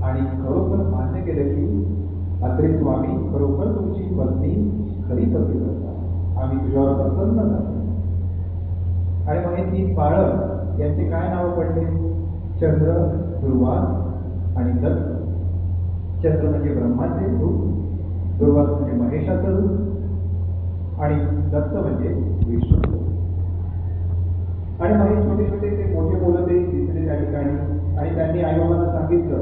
आणि खरोखर मान्य केलं की अत्रे स्वामी, खरोखर तुमची पत्नी खरी पतिव्रता, आम्ही तुझ्यावर प्रसन्न झालो. आणि मग हे 3 बाळं यांचे काय नाव पडले? चंद्र, दुर्वास आणि दत्त. चंद्र म्हणजे ब्रह्माचे रूप, दुर्वास म्हणजे महेशाचं रूप आणि दत्त म्हणजे विष्णू. आणि मग हे छोटे छोटे ते मोठे मुलं ते दिसले त्या ठिकाणी. आणि त्यांनी आईबाबांना सांगितलं,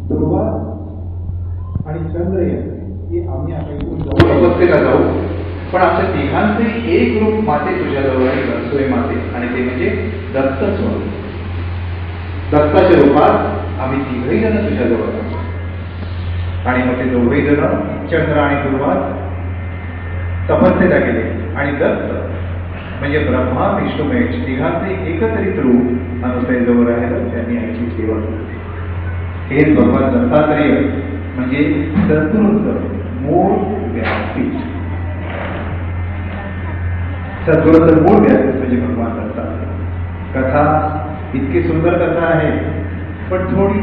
दुर्वास आणि चंद्र यांचे की आम्ही आता इथून तपस्येला जाऊ, पण आमच्या तिघांचे एक रूप माते तुझ्याजवळ आहे, अनसुये माते, आणि ते म्हणजे दत्त स्वामी. दत्ताच्या रूपात आम्ही 3ही जण तुझ्याजवळ आहोत. आणि मग ते 2ही जण चंद्र आणि दुर्वास तपस्येला गेले. आणि दत्त म्हणजे ब्रह्मा विष्णू महेश तिघांचे एकत्रित रूप अनसुयेजवळ राहिलं. त्यांनी आईची सेवा केली. हेच भगवान दत्तात्रेय म्हणजे सद्गुरूंचं मूळ व्यासपीठ. सद्गुरूंचं मूळ व्यासपीठ म्हणजे भगवान दत्तात्रेय. कथा इतकी सुंदर कथा आहे, पण थोडी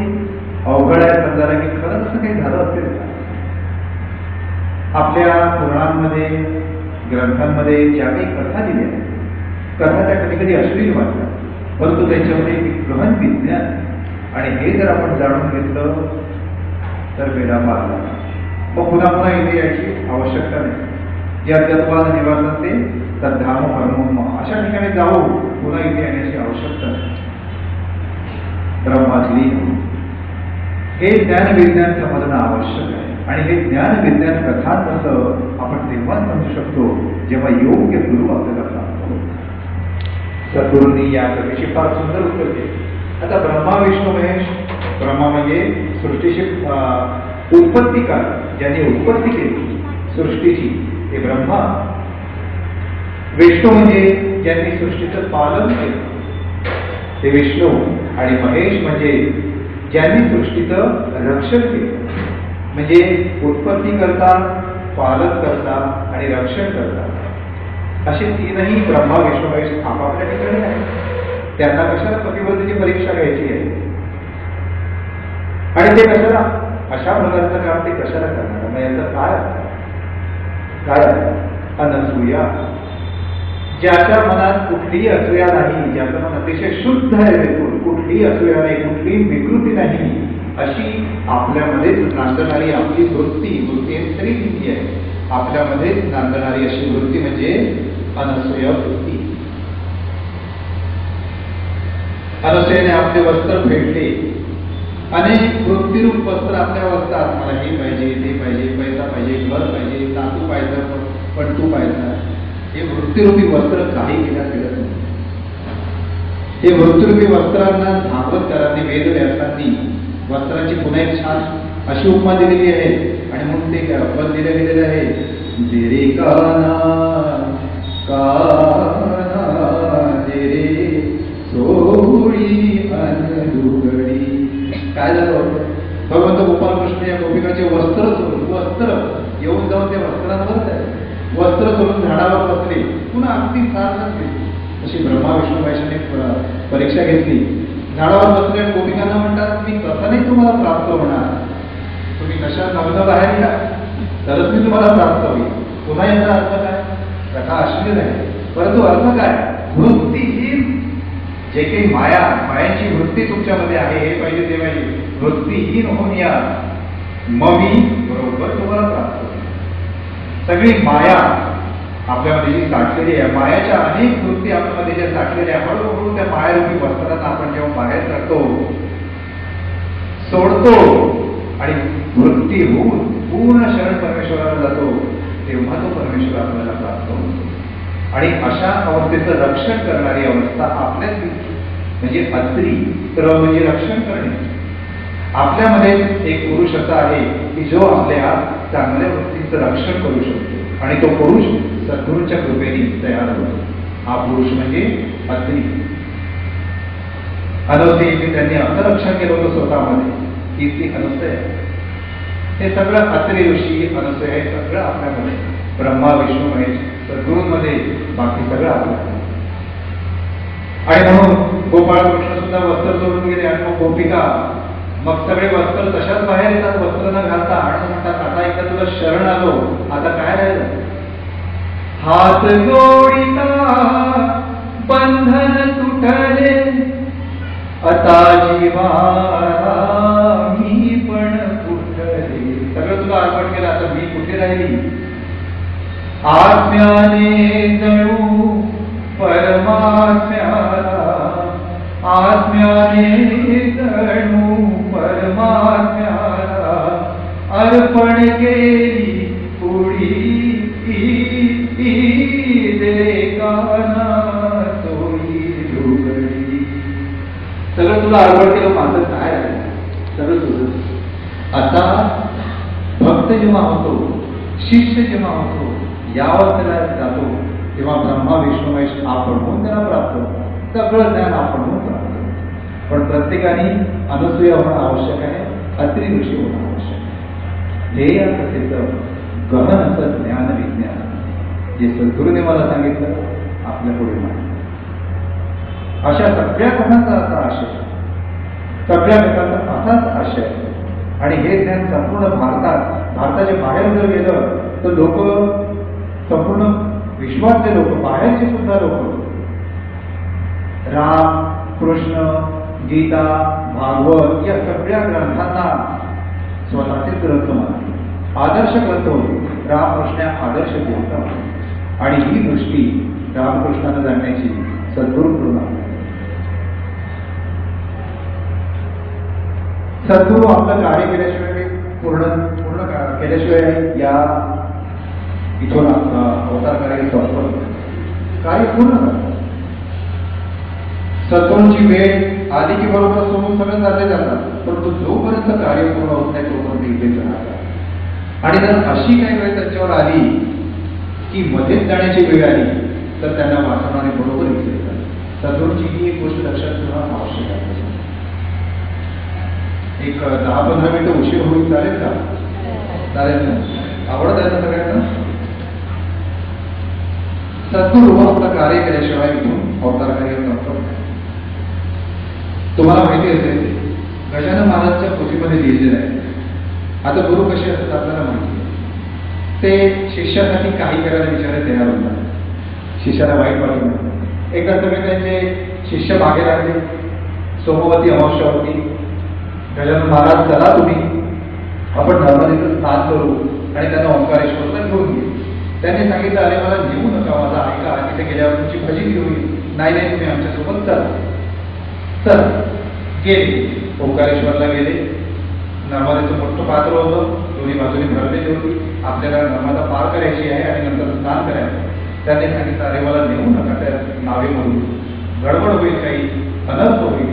अवघड आहे समजायला की खरंच असं काही झालं असेल का? आपल्या पुराणांमध्ये, ग्रंथांमध्ये ज्या काही कथा दिल्या आहेत, कथा त्या कधी कधी अश्लील वाटतात, परंतु त्यांच्यामध्ये एक गहन विज्ञान. आणि हे जर आपण जाणून घेतलं तर वेळा पारला. मग पुन्हा पुन्हा इथे यायची आवश्यकता नाही. या तत्वाद निवारते तद्धाम परमोम, अशा ठिकाणी जाऊन पुन्हा इथे येण्याची आवश्यकता नाही. ब्रह्मातली हे ज्ञान विज्ञान समजणं आवश्यक आहे. आणि हे ज्ञान विज्ञान कथांचं आपण तेव्हा समजू शकतो जेव्हा योग्य गुरु आपल्याला प्राप्त होतो. सद्गुरूंनी या कथेची फार सुंदर उत्तर दिली. आता ब्रह्मा विष्णू महेश, ब्रह्मा म्हणजे सृष्टीची उत्पत्तिकार, ज्यांनी उत्पत्ती केली सृष्टीची ते ब्रह्मा. विष्णू म्हणजे ज्यांनी सृष्टीचं पालन केलं ते विष्णू. आणि महेश म्हणजे ज्यांनी सृष्टीचं रक्षण केलं, म्हणजे उत्पत्ती करता, पालन करता आणि रक्षण करता. असे 3ही ब्रह्मा विष्णू महेश आपापल्या ठिकाणी आहेत. त्यांना कशाला पतिव्रतेची परीक्षा घ्यायची आहे? आणि ते कशाला अशा प्रकारचं काम ते कशाला करणार? मग याचं काय अनसूया, ज्याच्या मनात कुठलीही असूया नाही, ज्याचं मन अतिशय शुद्ध आहे, बिलकुल कुठलीही असूया नाही, कुठलीही विकृती नाही, अशी आपल्यामध्येच नांदणारी आपली वृत्ती तरी किती आहे, आपल्यामध्येच नांदणारी अशी वृत्ती म्हणजे अनसूया वृत्ती. अनसूयेने आपले वस्त्र फेडले. अनेक वृत्तीरूप वस्त्र आपल्यावर असतात. मला हे पाहिजे, ते पाहिजे, पैसा पाहिजे, घर पाहिजे, नातू पाहिजे, पण तू पाहिजे. हे वृत्तीरूपी वस्त्र काही केलं नाही. हे वृत्तीरूपी वस्त्रांना भागवतकारांनी, वेदव्यासांनी वस्त्राची पुन्हा एक छान अशी उपमा दिलेली आहे. आणि मग ते पद दिलं गेलेलं आहे, जेरे काना जेरे सोळी अनदुगडी. काय झालं होतं? भगवंत गोपालकृष्ण या गोपिकाचे वस्त्र येऊन जाऊन त्या वस्त्रांवरच आहे. वस्त्र सोडून झाडावर बसले. पुन्हा अगदी सारखं घेतली. अशी ब्रह्मा विष्णू महेशाने परीक्षा घेतली. झाडावर बसले आणि गोपिकांना म्हणतात, मी कसं नाही तुम्हाला प्राप्त होणार, तुम्ही कशा नवलं बाहेर या, तरच मी तुम्हाला प्राप्त होईल. पुन्हा याचा अर्थ काय? कथा अश्लील आहे, परंतु अर्थ काय? वृत्तीहीन जे काही मायांची वृत्ती तुमच्यामध्ये आहे, हे पाहिजे ते पाहिजे, वृत्तीहीन होऊन या, मग मी बरोबर तुम्हाला प्राप्त होईल. सगळी माया आपल्यामध्ये जी साठलेली आहे, मायाच्या अनेक वृत्ती आपल्यामध्ये ज्या साठलेल्या आहे, हळूहळू त्या मायारूपी वस्त्रांना आपण जेव्हा बाहेर काढतो, सोडतो आणि वृत्ती होऊन पूर्ण शरण परमेश्वराला जातो, तेव्हा तो परमेश्वर आपल्याला प्राप्त होतो. आणि अशा अवस्थेचं रक्षण करणारी अवस्था आपल्याच म्हणजे अत्री, तर म्हणजे रक्षण करणे. आपल्यामध्ये एक पुरुष असा आहे की जो आपल्या चांगल्या वृत्तीचं रक्षण करू शकतो आणि तो पुरुष सद्गुरूंच्या कृपेने तयार होतो. हा पुरुष म्हणजे अत्रि. अनवसेची त्यांनी असं रक्षण केलं होतं स्वतःमध्ये की ती अनसय. हे सगळं अत्रि ऋषी अनसय हे सगळं आपल्यामध्ये ब्रह्मा विष्णू महेश सद्गुरूंमध्ये बाकी सगळं आपल्यामध्ये. आणि म्हणून गोपाळकृष्ण सुद्धा वस्त्र सोडून गेले आणि मग गोपिका मग सगळे वस्त्र तशाच बाहेर येतात वस्त्र न घालता आणि म्हणतात आता एकदा तुला शरण आलो आता काय राहिलं. हात जोडिता बंधन तुटले आता जीवाला मी पण कुठले. सगळं तुला अर्पण केलं आता मी कुठे राहिली. आत्म्याने जणू परमात्म्याला आत्म्याने जणू परमात्म्याला अर्पण केली पुढी देकाना सोयी लुगडी. सगळं तुला अर्पण केलं माझं काय आहे सगळं तुझं. आता भक्त जेव्हा होतो शिष्य जेव्हा होतो यावस्थेला जातो तेव्हा ब्रह्मा विष्णू महेश आपण म्हणून त्याला प्राप्त होतं. सगळं ज्ञान आपण म्हणून प्राप्त होतं. पण प्रत्येकाने अनुसूया होणं आवश्यक आहे. अत्रि ऋषी होणं आवश्यक आहे. ध्येय कथेचं गहन असं ज्ञान विज्ञान जे सद्गुरूने मला सांगितलं आपल्या पुढे मांडलं. अशा सगळ्या कथांचा असा आशय सगळ्या कथांचा असाच आशय. आणि हे ज्ञान संपूर्ण भारताच्या बाहेर जर गेलं तर लोक संपूर्ण विश्वातले लोक बाहेरचे सुद्धा लोक राम कृष्ण गीता भागवत या सगळ्या ग्रंथांना स्वतःचे ग्रंथ मानले. आदर्श ग्रंथ होते. रामकृष्ण आदर्श ग्रंथ आणि ही दृष्टी रामकृष्णाला जाणण्याची सद्गुरूंकडून आहे. सद्गुरू आपलं कार्य केल्याशिवाय पूर्ण केल्याशिवाय या इथून अवतार करायला संस्कृत कार्य पूर्ण करतात. सद्गुरूंची वेळ आली की बरोबर सोडून सगळं चालले जातात. परंतु जोपर्यंत कार्य पूर्ण होत नाही तोपर्यंत इथेच राहतात. आणि जर अशी काही वेळ त्यांच्यावर आली की मध्येच जाण्याची वेळ आली तर त्यांना वाचवणारे बरोबर इथे येतात. सद्गुरूंची ही एक गोष्ट लक्षात ठेवणं आवश्यक आहे. एक 10-15 मिनिटं उशीर होईल चालेल का? चालेल ना? आवडत आहे ना सगळ्यांना? सद्गुरू आपलं कार्य केल्याशिवाय इथून अवतार कार्य करतो. तुम्हाला माहिती असेल गजानन महाराजच्या पोथीमध्ये लिहिलेलं आहे. आता गुरु कसे असतात आपल्याला माहिती आहे. ते शिष्यासाठी काही करायला विचारायला तयार होतात. शिष्याला वाईट वाटत नाही. एकदा सगळे त्यांचे शिष्य मागे लागले. सोमवती अमावस्या होती. गजानन महाराज चला तुम्ही आपण नर्मदेचं स्नान करू आणि त्यांना ओंकारेश्वरला घेऊन घेऊ. त्यांनी सांगितलं अरे मला नेऊ नका माझा ऐका तिथे गेल्यावर तुमची भजी होईल. नाही तुम्ही आमच्यासोबत चला गेले. ओंकारेश्वरला गेले. नर्मदेचं मोठं पात्र होतं. दोन्ही बाजूने भरलेली होती. आपल्याला नर्मदा पार करायची आहे आणि नंतर स्नान करायचं. त्यांनी सांगितलं अरे मला नेऊ नका त्या नावेमधून गडबड होईल काही अनर्थ होईल.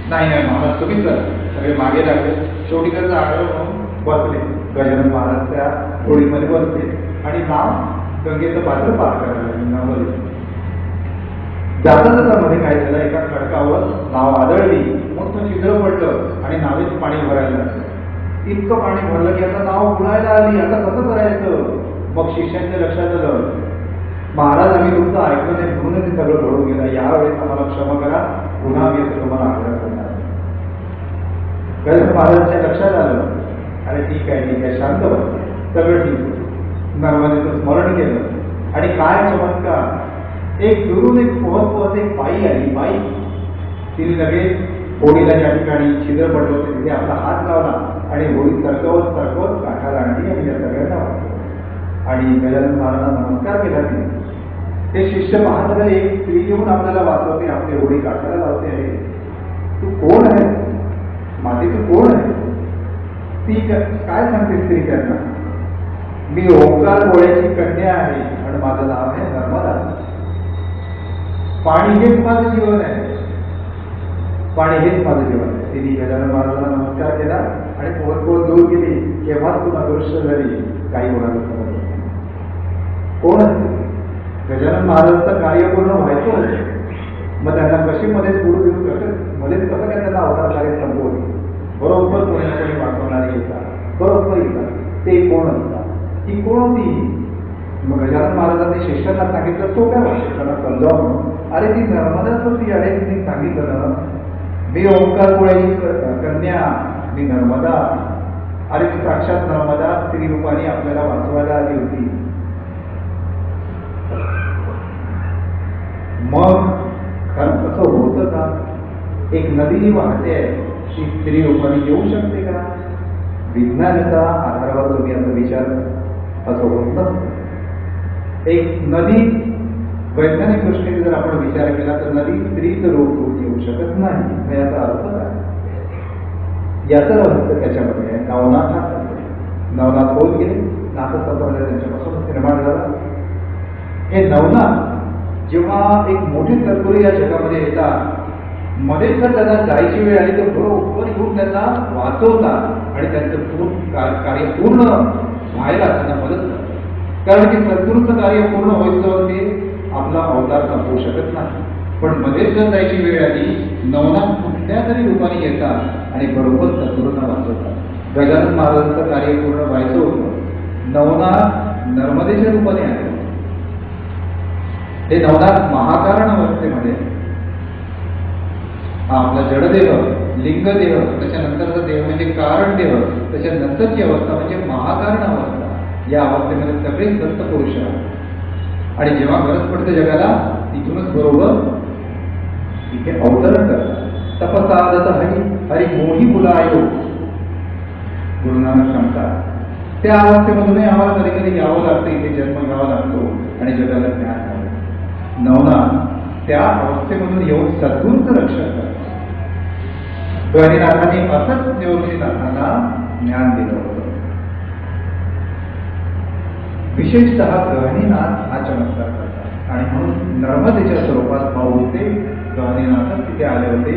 नाही महाराज तुम्ही चला. सगळे मागे लागले. शेवटी त्यांचा आग्रह म्हणून बसले. गजानन महाराज त्या होळीमध्ये बसले आणि नाव गंगेचं पात्र पार करायला लागले. जाता जाता मध्ये काय झालं एका खडकावर नाव आदळली. मोठं छिद्र पडलं आणि नावेत पाणी भरायला लागलं. इतकं पाणी भरलं की आता नाव बुडायला आली. आता कसं करायचं. मग शिष्यांच्या लक्षात आलं महाराज आम्ही तुमचं ऐकलं नाही म्हणून ते सगळं घडून गेलं. यावेळेस आम्हाला क्षमा करा. पुन्हा मी असं तुम्हाला आग्रह करणार. गजानन महाराजांच्या लक्षात आलं अरे ठीक आहे शांत बस सगळं ठीक. नर्मदेचं स्मरण केलं आणि काय चमत्कार. एक दुरून एक पोहत एक बाई आली. बाई तिने लगेच होडीला ज्या ठिकाणी छिद्र पडलं होतं तिथे आपला हात लावला आणि होडी सरकवत काठाला आणली आणि या सगळ्यांना वाचवलं. आणि गजानन महाराजांना नमस्कार केला तिने. ते शिष्य पाहत एक स्त्री येऊन आपल्याला वाचवते आपली होडी काठाला लावते आहे. तू कोण आहे माती तू कोण आहे. ती काय सांगते स्त्री त्यांना मी ओंकार गोळ्याची कन्या आहे आणि माझं नाव आहे नर्मदा. पाणी हेच माझं जीवन आहे. पाणी हेच माझं जीवन आहे. तिने गजानन महाराजांना नमस्कार केला आणि पोहत दूर गेली. केव्हाच तू अदृश्य झाली, काही कोणाला समजलं नाही. कोण असते? गजानन महाराजांचं कार्य पूर्ण व्हायचं होतं, मग त्यांना कशी मध्येच पुढे देऊ शकत, मध्येच कसं काय त्यांना अवतार कार्य संपवले. बरोबर कोणी ना कोणी वाचवणारे येतात, बरोबर येतात. ते कोण असतात, ती कोण होती? मग गजानन महाराजांनी शिष्यांना सांगितलं, सोप्या भाषेत त्यांना समजावून, अरे ती नर्मदाच होती. अरे तिने सांगितलं, मी ओंकार कुळाची कन्या, मी नर्मदा. अरे ती साक्षात नर्मदा स्त्री रूपाने आपल्याला वाचवायला आली होती. मग खरं कसं होतं का? एक नदी वाहते, ती स्त्री रूपाने येऊ शकते का? विज्ञानाच्या आधारावर तुम्ही आता विचार, असं होत नसतं. एक नदी वैज्ञानिक दृष्टीने जर आपण विचार केला तर नदी स्त्रीचं रूप येऊ शकत नाही. याचा अर्थ काय? याचं रहस्य त्याच्यामध्ये आहे. नवनाथ हा नवनाथ होत गेले, नाथसंप्रदाय त्यांच्यापासून निर्माण झाला. हे नवनाथ जेव्हा एक मोठे सद्गुरू या जगामध्ये येतात, मध्ये जर त्यांना जायची वेळ आली तर बरोबर येऊन त्यांना वाचवतात आणि त्यांचं कार्य पूर्ण व्हायला त्यांना मदत करतात. कारण की सद्गुरूचं कार्य पूर्ण होईस्तोवर ते आपला अवतार संपवू शकत नाही. पण मध्येच जर जायची वेळ आली, नवनाथ कुठल्या तरी रूपाने येतात आणि बरोबर सद्गुरूंना वाचवतात. गजानन महाराजांचं कार्य पूर्ण व्हायचं होतं, नवनाथ नर्मदेच्या रूपाने आले. हे नवनाथ महाकारण अवस्थेमध्ये, हा आपला जडदेह, लिंगदेह, त्याच्यानंतरचा देह म्हणजे कारण देह, त्याच्यानंतरची अवस्था म्हणजे महाकारण अवस्था. या अवस्थेमध्ये सगळे दत्त पुरुष आहेत आणि जेव्हा गरज पडते जगाला, तिथूनच बरोबर इथे अवतरण करतात. तपसादत हरी मोही बुलायो, गुरु नानक सांगतात. त्या अवस्थेमधूनही आम्हाला कधी कधी यावं लागतं, इथे जन्म घ्यावा लागतो आणि जगाला ज्ञान घ्यावं. नवनाथ त्या अवस्थेमधून येऊन सद्गुरूचं रक्षण करतात. गहिनीनाथांनी असंच निवृत्तीनाथांना ज्ञान दिलं होतं. विशेषतः गहिनीनाथ हा चमत्कार करतात आणि म्हणून नर्मदेच्या स्वरूपात भाऊ होते. गहिनीनाथच तिथे आले होते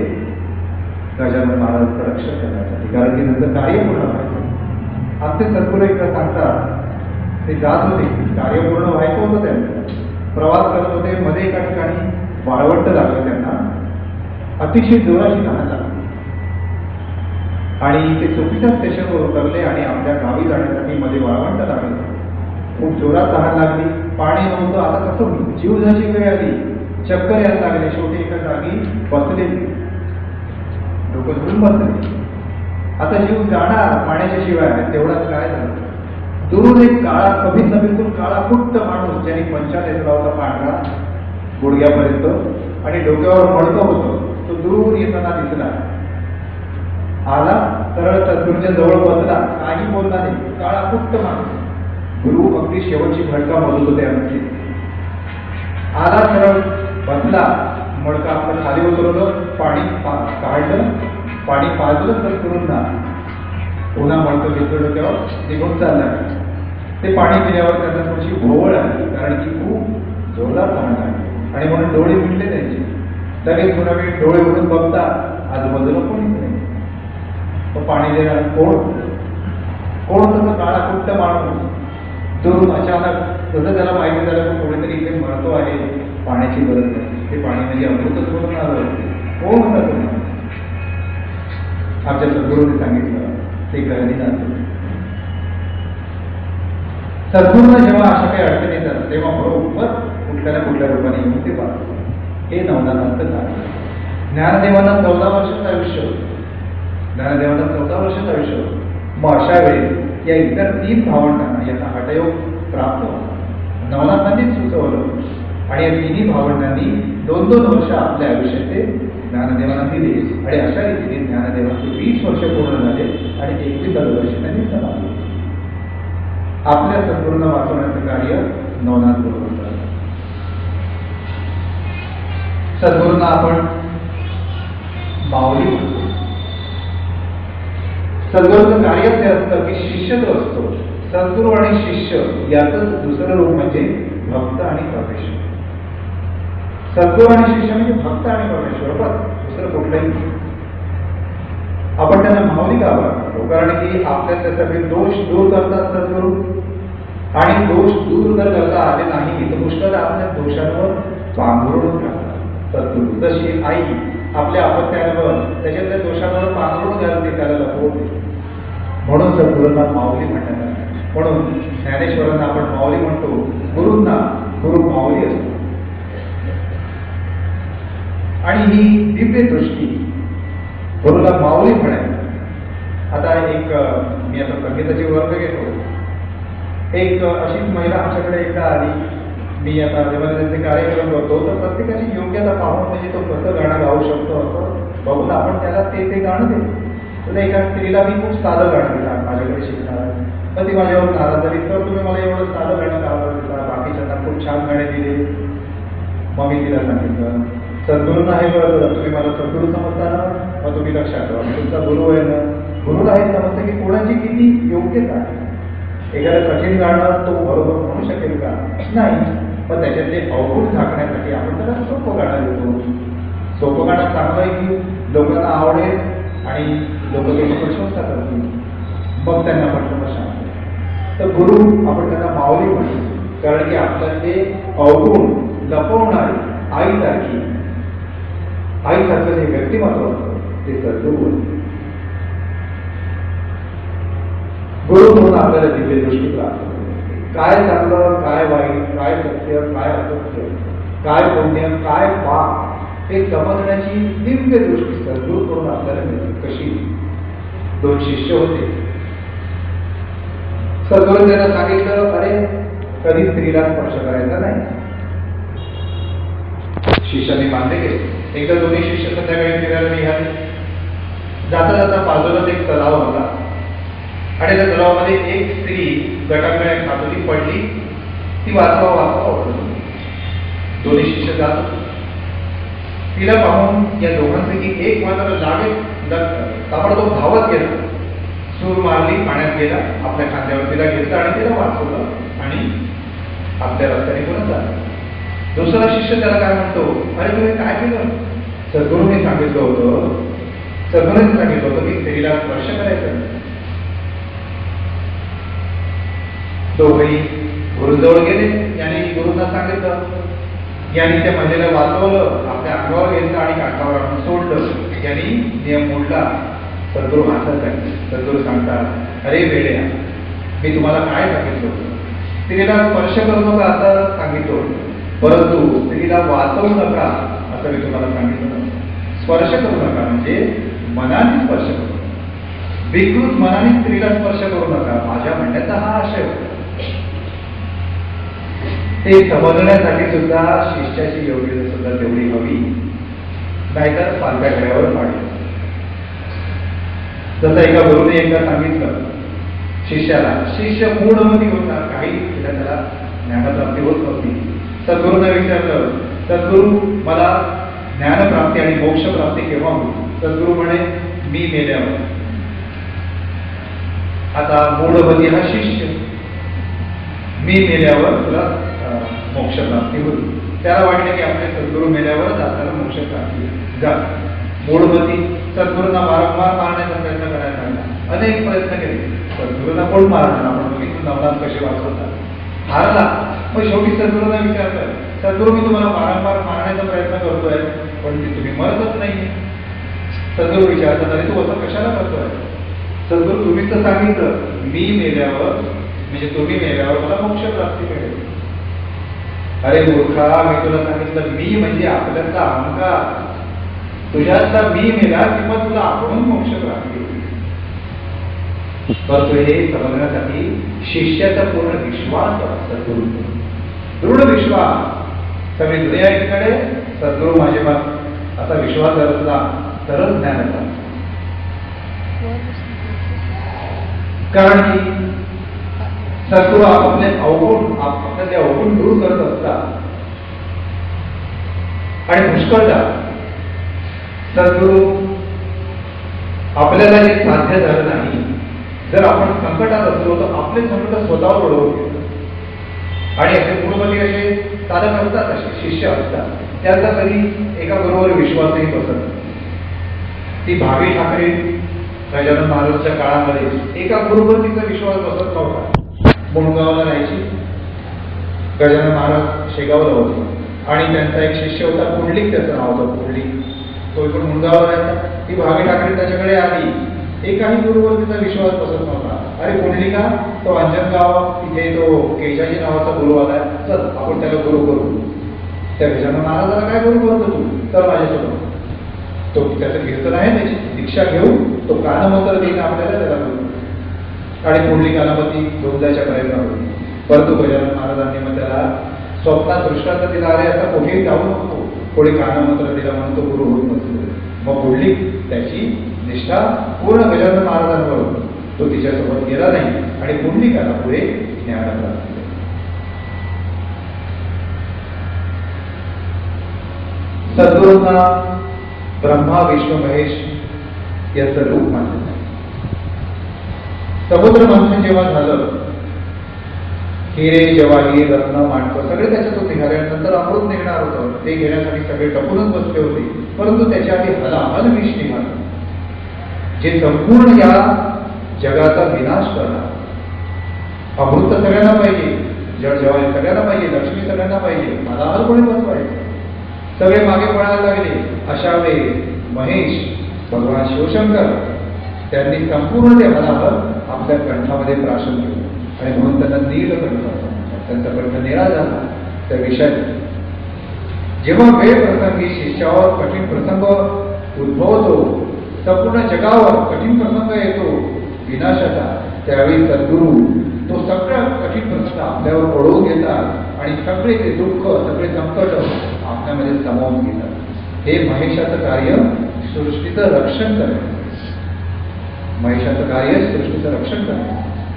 गजानन महाराजांचं रक्षण करण्यासाठी, कारण की त्यांचं कार्य पूर्ण व्हायचं. आमचे सद्गुरू एकदा सांगतात, ते जात होते, कार्य पूर्ण व्हायचं होतं त्यांचं, प्रवास करत होते. मध्ये एका ठिकाणी वाळवंट लागलं त्यांना, अतिशय जोराची तहान लागली आणि ते चुकीच्या स्टेशनवर उतरले आणि आपल्या गावी जाण्यासाठी मध्ये वाळवंट लागलं. खूप जोरात तहान लागली, पाणी नव्हतं. आता कसं होईल? जीव जायची वेळ आली, चक्कर यायला लागले. शेवटी एका जागी बसले, डोकं धरून बसले. आता जीव जाणार पाण्याच्या शिवाय. तेवढाच काय झालं, दुरून एक काळा, कमीत बिलकुल काळा कुट्ट माणूस, ज्याने पंचा नेसला होता पांढरा गुडघ्यापर्यंत आणि डोक्यावर मडकं होतं, तो दूर येताना दिसला. आला, सरळ सद्गुरूच्या जवळ बसला, काही बोलला नाही. काळा कुट्ट माणूस, गुरु अगदी शेवटची भडका बोलत होते आमची. आला, सरळ बसला, मडकं आपलं खाली उतरवलं, पाणी काढलं, पाणी पाजलं सद्गुरूंना. पुन्हा मडकं घेतलं डोक्यावर, निघून चालला. ते पाणी पिल्यावर त्यांना थोडीशी भोवळ आली, कारण की खूप जोरदार तहान लागली आणि म्हणून डोळे मिटले त्यांचे. लगेच थोडा वेळ डोळे उघडून बघतात, आजूबाजूला कोणीच नाही. तो पाणी देणार कोण? तसं काळा कुट्ट माणूस दुरून अचानक, जसं त्याला माहिती झालं की कोणीतरी इथे मरतो आहे, पाण्याची गरज नाही, ते पाणी म्हणजे अमृतच म्हणून आलं. कोण होता तो? आमच्या सद्गुरूंनी सांगितलं, ते गहिनीनाथ. सद्गुरूंना जेव्हा अशा काही अडचणी येतात तेव्हा बरोबर कुठल्या ना कुठल्या रूपाने येऊन ते पाहतात. हे नवनाथांचं कार्य. ज्ञानदेवांना 14 वर्षाचं आयुष्य होतं. ज्ञानदेवांना 14 वर्षाचं आयुष्य होतं. मग अशा वेळी या इतर 3 भावंडांना यांना हठयोग प्राप्त होता. नवनाथांनीच सुचवलं आणि या 3 भावंडांनी 2-2 वर्ष आपल्या आयुष्याचे ज्ञानदेवांना दिले आणि अशा रीतीने ज्ञानदेवांचे 20 वर्ष पूर्ण झाले आणि 21 वर्षी त्यांनी समाप्त. आपल्या सद्गुरूंना वाचवण्याचं कार्य नवनाथ बरोबर करतात. सद्गुरूंना आपण माऊली म्हणतो. सद्गुरूचं कार्य ते असतं की शिष्य जो असतो, सद्गुरू आणि शिष्य याचं दुसरं रूप म्हणजे भक्त आणि परमेश्वर. सद्गुरू आणि शिष्य म्हणजे भक्त आणि परमेश्वर, बस दुसरं कुठलंही. आपण त्यांना माऊली का वाटतो? कारण की आपल्यातले सगळे दोष दूर करतात सद्गुरू, आणि दोष दूर जर करता आले नाही तर पुष्कळ आपल्या दोषांवर पांघरून घालतात सद्गुरू. जशी आई आपल्या अपत्यांवर त्याच्यातल्या दोषांवर पांघरून घालते, त्याला लपवते. म्हणून सद्गुरूंना माऊली म्हणतात. म्हणून ज्ञानेश्वरांना आपण माऊली म्हणतो, गुरूंना गुरु माऊली असतो. आणि ही दिव्य दृष्टी गुरुला माऊली म्हणायची. आता मी आता संगीताची वर्ग घेतो. एक अशीच महिला आमच्याकडे एकदा आली. मी आता जेव्हा त्यांचे कार्यक्रम करतो तर प्रत्येकाची योग्यता पाहून म्हणजे तो कसं गाणं गाऊ शकतो असं बघून आपण त्याला ते गाणं देतो. तर एका स्त्रीला मी खूप साधं गाणं दिलं माझ्याकडे शिकणार. तर ती माझ्यावर नाराज झाली, तर तुम्ही मला एवढं साधं गाणं का दिला, बाकीच्यांना खूप छान गाणे दिले. मग मी तिला सांगितलं, सद्गुरूंना हे कळतं, तुम्ही मला सद्गुरू समजता ना, मग तुम्ही लक्षात ठेवा तुमचा गुरु आहे ना. गुरुला हे समजतं की कोणाची किती योग्यता आहे. एखादं कठीण गाणं तो बरोबर म्हणू शकेल का? नाही. पण त्याच्यातले अवगुण झाकण्यासाठी आपण त्याला सोपं गाणं देतो. सोपं गाणं चांगलं आहे की लोकांना आवडेल आणि लोक त्याची प्रशंसा करतील, मग त्यांना पटलं शांत. तर गुरु आपण त्यांना माऊली म्हणतो, कारण की आपल्यातले अवगुण लपवणारी आईसारखं जे व्यक्तिमत्व असतं ते सद्गुरू असतं. गुरु म्हणून आपल्याला दिव्य दृष्टी प्राप्त होते. काय चांगलं, काय वाईट, काय सत्य, काय असत्य, काय पुण्य, काय पाप हे समजण्याची दिव्य दृष्टी सद्गुरूकडून आपल्याला मिळते. कशी? दोन शिष्य होते. सद्गुरू त्यांना सांगितलं, अरे कधी स्त्रीला स्पर्श करायचा नाही. शिष्याने मान्य केले. एकदा दोन्ही शिष्य संध्याकाळी फिरायला निघाले. जाता जाता बाजूलाच एक तलाव होता आणि त्या तलावामध्ये एक स्त्री गटांगळ्या खात होती, पडली. ती वाचवा ओढत. दोन्ही शिष्य जात होते. तिला पाहून या दोघांपैकी एक मात्र लागेल ताबडतोब धावत गेला, सूर मारली, पाण्यात गेला, आपल्या खांद्यावर तिला घेतलं आणि तिला वाचवलं आणि आपल्या रस्त्याने पुन्हा झाला. दुसरा शिष्य त्याला काय म्हणतो, अरे तुम्ही काय केलं? सद्गुरूंनी सांगितलं होतं की स्त्रीला स्पर्श करायचं नाही. दोघेही गुरुजवळ गेले. याने गुरुंना सांगितलं, यांनी त्या महिलेला वाचवलं, आपल्या अंगावर घेतलं आणि काठावर आणून सोडलं. यांनी नियम मोडला. सद्गुरू हसत आहे. सद्गुरू सांगतात, अरे वेड्या, मी तुम्हाला काय सांगितलं होतं? स्त्रीला स्पर्श करू नका असं सांगितलं होतं, परंतु स्त्रीला वाचवू नका असं मी तुम्हाला सांगितलं. स्पर्श करू नका म्हणजे मनाने स्पर्श करू नका, विकृत मनाने स्त्रीला स्पर्श करू नका. माझ्या म्हणण्याचा हा आशय होता. ते समजण्यासाठी सुद्धा शिष्याची योग्यता सुद्धा तेवढी हवी, नाहीतर पालख्या गड्यावर पाडली. जसं एका गुरुने एकदा सांगितलं शिष्याला, शिष्य मूढमती होता, काही त्याला ज्ञानप्राप्ती होत नव्हती. सद्गुरूंना विचारलं, सद्गुरू मला ज्ञानप्राप्ती आणि मोक्षप्राप्ती केव्हा होईल? सद्गुरू म्हणे, मी मेल्यावर. आता मूढमती हा शिष्य, मी मेल्यावर तुला मोक्षप्राप्ती होईल. त्याला वाटलं की आपले सद्गुरू मेल्यावरच आपल्याला मोक्षप्राप्ती जा. मूढमती सद्गुरूंना वारंवार मारण्याचा प्रयत्न करायला लागला. अनेक प्रयत्न केले. सद्गुरूंना कोण मारणार? आपण बघितलं नवनाथ कसे वाचवतात. हारला. मग शेवटी सद्गुरूंना विचारलं, सद्गुरू मी तुम्हाला वारंवार मारण्याचा प्रयत्न करतोय पण तुम्ही मरतच नाही. सद्गुरू विचारतात, अरे तू असं कशाला करतोय? सद्गुरू तुम्हीच तर सांगितलं, मी मेल्यावर म्हणजे तुम्ही मेल्यावर मला मोक्षप्राप्ती मिळेल. अरे मूर्खा, मी तुला सांगितलं मी म्हणजे आपल्याचा अहंकार. तुझ्यातला मी मेला किंवा तुला आपण मोक्ष प्राप्ती होईल. परंतु हे समजण्यासाठी शिष्याचा पूर्ण विश्वास सद्गुरू, दृढ विश्वास. सगळी दुनिया एकीकडे, सद्गुरू माझे बाप असा विश्वास असला तरच ज्ञान येतात. कारण की सद्गुरू आपले अवगुण दूर करत असतात आणि पुष्कळदा सद्गुरू आपल्याला जे साध्य झालं नाही, जर आपण संकटात असलो तर आपले संकट स्वतःवर ओढवून घेतात. आणि असे मूढमती असे साधक असतात, असे शिष्य असतात, त्यांचा कधी एका गुरुवर विश्वासही बसत. ती भावी ठाकरे गजानन महाराजांच्या काळामध्ये एका गुरुवर तिचा विश्वास बसत नव्हता. मुळगावला राहायची. गजानन महाराज शेगावला होते आणि त्यांचा एक शिष्य होता पुंडलिक, त्याचं नाव होतं पुंडलिक. तो पण मुळगावला राहायचा. ती भावी ठाकरे त्याच्याकडे आली. एकाही गुरुवर तिचा विश्वास बसत नव्हता. अरे पुंडलिका, तो अंजनगाव तिथे तो केशाजी नावाचा गुरु आलाय, चल आपण त्याला गुरु करू. त्या गजानन महाराजाला काय गुरु करतो तू? तर माझ्यासोबत. तो त्याचं कीर्तन आहे, त्याची दीक्षा घेऊन तो कानमंत्र देईन आपल्याला, त्याला गुरु. आणि पुंडलिकाला मग ती घेऊन जायच्या प्रयत्न होती. परंतु गजानन महाराजांनी मग त्याला स्वप्नात दृष्टांत दिला, अरे आता कुठेही जाऊ नको, कोणी कानमंत्र दिला म्हणून तो गुरु होत नसतो. मग पुंडलिक त्याची निष्ठा पूर्ण गजानन महाराजांवर होती. तो तिच्यासोबत गेला नाही आणि पुंडलिकाला पुढे ज्ञान प्राप्त झाले. सद्गुरूंना ब्रह्मा विष्णू महेश याचं रूप मानलं जातं. समुद्र मंथन जेव्हा झालं, हिरे जवाहीर रत्न माणकं सगळे त्याच्यातून निघाले. नंतर अमृत निघणार होतं, ते घेण्यासाठी सगळे टपूनच बसले होते. परंतु त्याच्या आधी हलाहल विष निघालं, जे संपूर्ण या जगाचा विनाश करणार. अमृत सगळ्यांना पाहिजे, जळ जवाहीर सगळ्यांना पाहिजे, लक्ष्मी सगळ्यांना पाहिजे, हलाहल कोणी बसवायचं? सगळे मागे पळायला लागले. अशा वेळी महेश भगवान शिवशंकर त्यांनी संपूर्ण ते हलाहल आपल्या कंठामध्ये प्राशन केलं आणि म्हणून त्यांना नीलकंठ, त्यांचा कंठ निळा झाला. त्या विषयाने जेव्हा वेळ प्रसंगी शिष्यावर कठीण प्रसंग उद्भवतो, संपूर्ण जगावर कठीण प्रसंग येतो विनाशाचा, त्यावेळी सद्गुरू तो सगळा कठीण प्रसंग आपल्यावर ओढवून घेतात आणि सगळे ते दुःख, सगळे संकट आपल्यामध्ये सामावून घेतात. हे महेशाचं कार्य सृष्टीचं रक्षण करणे. महेशाचं कार्य सृष्टीचं रक्षण करणे.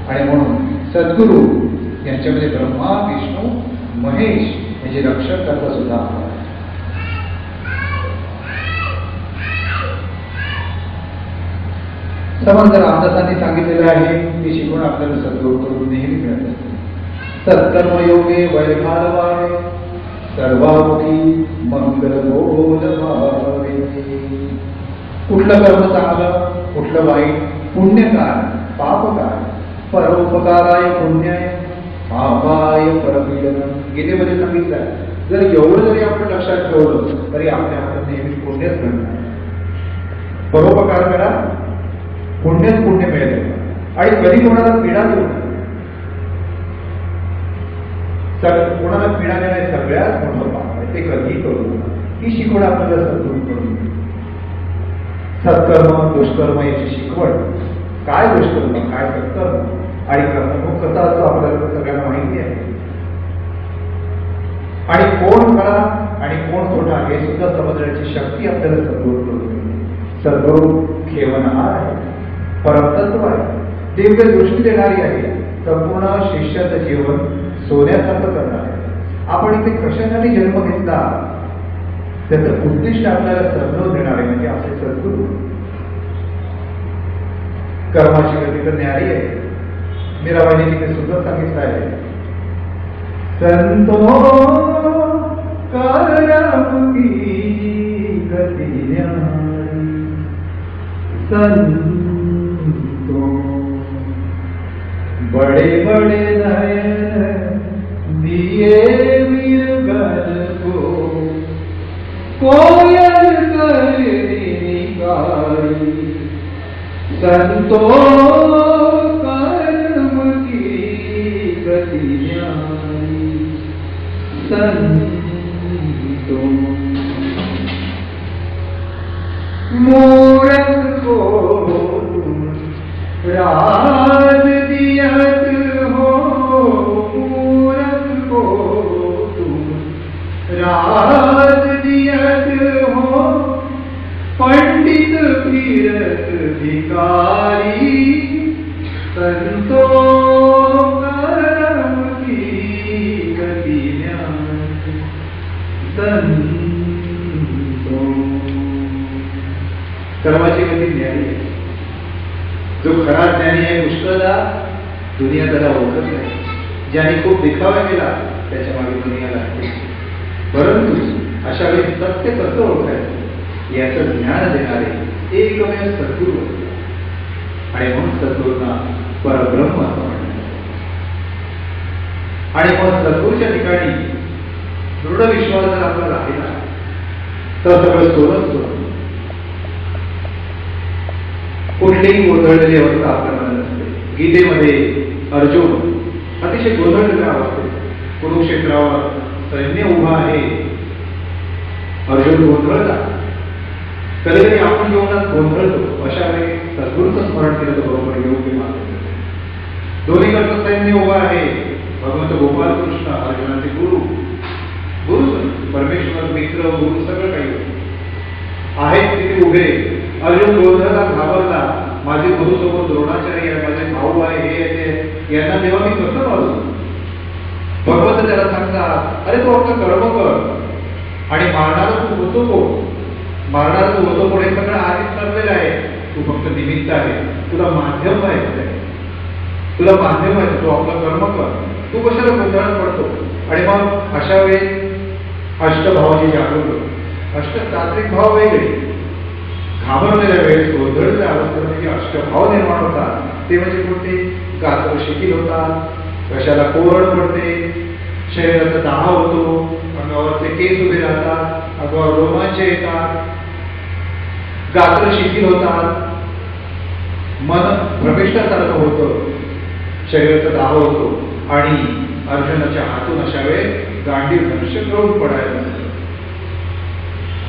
आणि म्हणून सद्गुरू यांच्यामध्ये ब्रह्मा विष्णू महेश याचे रक्षण करता सुद्धा समज रामदासांनी सांगितलेलं आहे, ती शिकवण आपल्याला सद्गुरूकडून नेहमी मिळत असते. सत्कर्मयोगे वैभावावे सर्वामुखी मंगल बोलवावे. कुठलं कर्म चांगलं, कुठलं वाईट, पुण्य काय, पाप काय, परोपकाराय पुण्याय पापाय परपीडनम. गीतेमध्ये सांगितलं आहे, जर एवढं जरी आपण लक्षात ठेवलं तरी आपल्या हातात नेहमी पुण्यच घडणार. परोपकार करा, पुण्यच पुण्य मिळेल. आणि कधी कोणाला पीडा देऊ नये. कोणाला पीडा देणे सगळ्यात मोठं पाप आहे, ते कधीही करू नका. ही शिकवण आपल्याला सद्गुरू करून. सत्कर्म दुष्कर्म याची शिकवण, काय दुष्कर्म काय सत्कर्म आणि कर्म कसा असतो आपल्याला सगळ्यांना माहिती आहे. आणि कोण खरा आणि कोण खोटा हे सुद्धा समजण्याची शक्ती आपल्याला सद्गुरू करून. सद्गुरू खेवनहार आहे, परमतत्व आहे, दिव्य दृष्टी देणारी आहे, संपूर्ण शिष्याचं जीवन सोन्यासारखं करणार आहे. आपण इथे कशासाठी जन्म घेतला त्याचं उद्दिष्ट आपल्याला समजून देणारे म्हणजे आपले सद्गुरू. कर्माची गती तर न्यारी आहे. मीराबाईने तिथे सुद्धा सांगितलं आहे, संतो कर्म की गती न्यारी, संतो बड़े बड़े नयन दिए मिर्गल को, कोयल कर निगारी, संतो कर्म की गति न्यारी, संतो मूरख को तुम राज दियत हो, मूरख को तुम राज दियत हो, पंडित फिरत भिकारी, संतो कर्म की गति न्यारी, संतो. कर्माची गती न्यारी आहे. जो खरा ज्ञानी आहे पुष्कळदा दुनिया त्याला ओळखत नाही. ज्याने खूप दिखावा केला त्याच्या मागे दुनिया लागते. परंतु अशा वेळी सत्य कसं ओळखायचं याचं ज्ञान देणारे एकमेव सद्गुरू. आणि म्हणून सद्गुरूंना परब्रह्म असं म्हणतात. आणि मग सद्गुरूच्या ठिकाणी दृढ विश्वास जर आपला राहिला तर सगळं सोडत कुठलीही गोंधळलेली अवस्था आपल्याला नसते. गीतेमध्ये अर्जुन अतिशय गोंधळलेल्या अवस्थेत कुरुक्षेत्रावर सैन्य उभा आहे. अर्जुन गोंधळला. कधी कधी आपण जीवनात गोंधळतो. अशा वेळी सद्गुरूचं स्मरण केलं तर बरोबर योग्य मार्ग. दोन्हीकडचं सैन्य उभा आहे. भगवंत गोपाल कृष्ण अर्जुनाचे गुरु परमेश्वर मित्र गुरु सगळं काही आहेत तिथे उभे. अर्जुन गोंधळला, घाबरला. माझे गुरु सोबत द्रोणाचार्य आहे, माझे भाऊ आहे, हे आहे, यांना तेव्हा मी कसं मारू. भगवंत त्याला सांगतात, अरे तू आपलं कर्म कर आणि मारणारा तू होतो कोण. मारणारा तू होतो कोण हे सगळं आधीच ठरलेलं आहे. तू फक्त निमित्त आहे. तुला माध्यम व्हायचं आहे. तुला माध्यम व्हायचं. तू आपलं कर्म कर. तू कशाला गोंधळात पडतो. आणि मग अशा वेळी अष्टभावाची जागृत होतो. अष्टतांत्रिक भाव वेगळे. घाबरलेल्या वेळेस गोंधळलेल्या अवस्थेमध्ये जे अष्टभाव निर्माण होतात ते म्हणजे कोणते. गात्र शिथिल होतात, कशाला कोरड पडते, शरीराचा दाह होतो, अंगावरचे केस उभे राहतात, अंगावर रोमांच येतात, गात्र शिथिल होतात, मन भ्रमिष्ठासारखं होतं, शरीराचा दाह होतो. आणि अर्जुनाच्या हातून अशा वेळेस गांडीव धनुष्य गळून पडायला लागतं.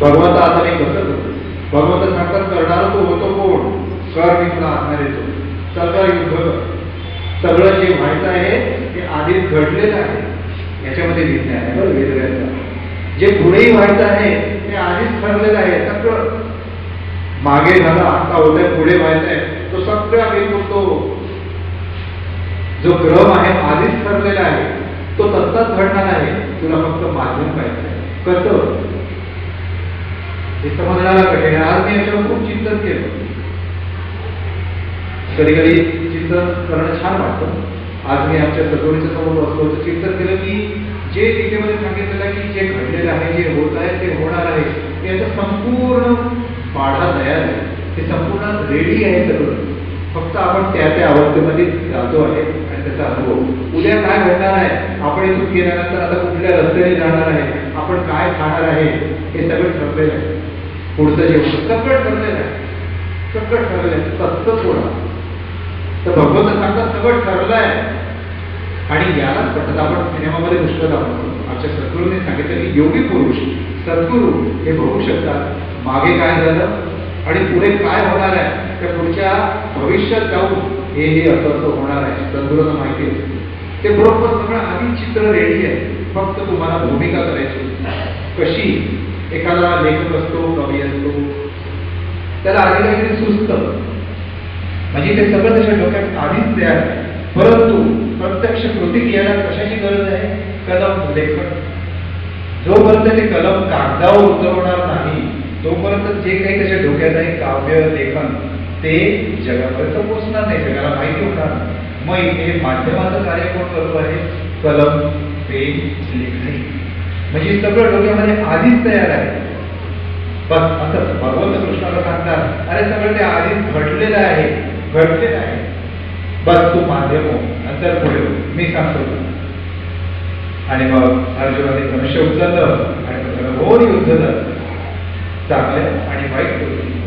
भगवंत आता मी कसं करतो. भगवंत सांगतात, करणारा तो होतो कोण. कर मी तुला आज्ञा देतो. सगळं युद्ध कर. सगळं जे व्हायचं आहे ते आधीच घडलेलं आहे. याच्यामध्ये विज्ञान आहे बरं वेदव्याचा. जे पुढेही व्हायचं आहे ते आधीच ठरलेलं आहे. सगळं मागे झालं, आता होतंय, पुढे व्हायचंय, तो सगळा बिंदू तो जो क्रम आहे आधीच ठरलेला आहे. तो तसाच घडणार आहे. तुला फक्त माध्यम पाहिजे. कसं हे समजण्याला कठीण आहे. आज मी याच्यावर खूप चिंतन केलं. कधी कधी चिंतन करणं छान वाटतं. आज मी आमच्या सद्गुरूच्या समोर बसलो तर चिंतन केलं की जे गीतेमध्ये सांगितलेलं आहे की जे घडलेलं आहे, जे होत आहे, ते होणार आहे, याचा संपूर्ण पाढा तयार आहे. ते संपूर्ण रेडी आहे सगळं. फक्त आपण त्या त्या अवस्थेमध्ये जातो आहे आणि त्याचा अनुभव. उद्या काय घडणार आहे, आपण इथून गेल्यानंतर आता कुठल्या रस्त्याने जाणार आहे, आपण काय खाणार आहे, हे सगळं ठरलेलं आहे. पुढचं जेवण सगळं ठरलेलं आहे. सगळं ठरलेलं आहे. तसंच होणार. तर भगवंत सांगतात सगळं ठरलं आहे. आणि यालाच पटत आपण सिनेमामध्ये पुष्कळ दाखवतो. आमच्या सद्गुरूंनी सांगितलं की योगी पुरुष सद्गुरू हे बघू शकतात मागे काय झालं आणि पुढे काय होणार आहे. त्या पुढच्या भविष्यात जाऊन हे असं असं होणार आहे. सद्गुरूंना माहिती आहे. ते बरोबर सगळं आधी चित्र रेडी आहे. फक्त तुम्हाला भूमिका करायची. कशी. एखादा लेखक असतो, कवी असतो, त्याला आधी काहीतरी सुचतं. म्हणजे ते सगळं त्याच्या डोक्यात आधीच तयार आहे. परंतु प्रत्यक्ष कृती घ्यायला कशाची गरज आहे. कलम, लेखन. जोपर्यंत ते कलम कागदावर उतरवणार नाही तोपर्यंत जे काही त्याच्या डोक्यात आहे काव्य लेखन ते जगापर्यंत पोहोचणार नाही. जगाला माहिती होणार. मग इथे माध्यमाचं कार्य कोण करतो आहे. कलम, पेन, लेखणी. म्हणजे सगळं डोक्यामध्ये आधीच तयार आहे. बस असं भगवंत कृष्णाला सांगतात, अरे सगळं ते आधीच घडलेलं आहे. घडलेलं आहे. बस तू माध्यम हो, नंतर पुढे हो, मी सांगतो. आणि मग अर्जुनाने धनुष्य उचललं आणि घोर युद्ध झालं. चांगल्या आणि वाईट होती.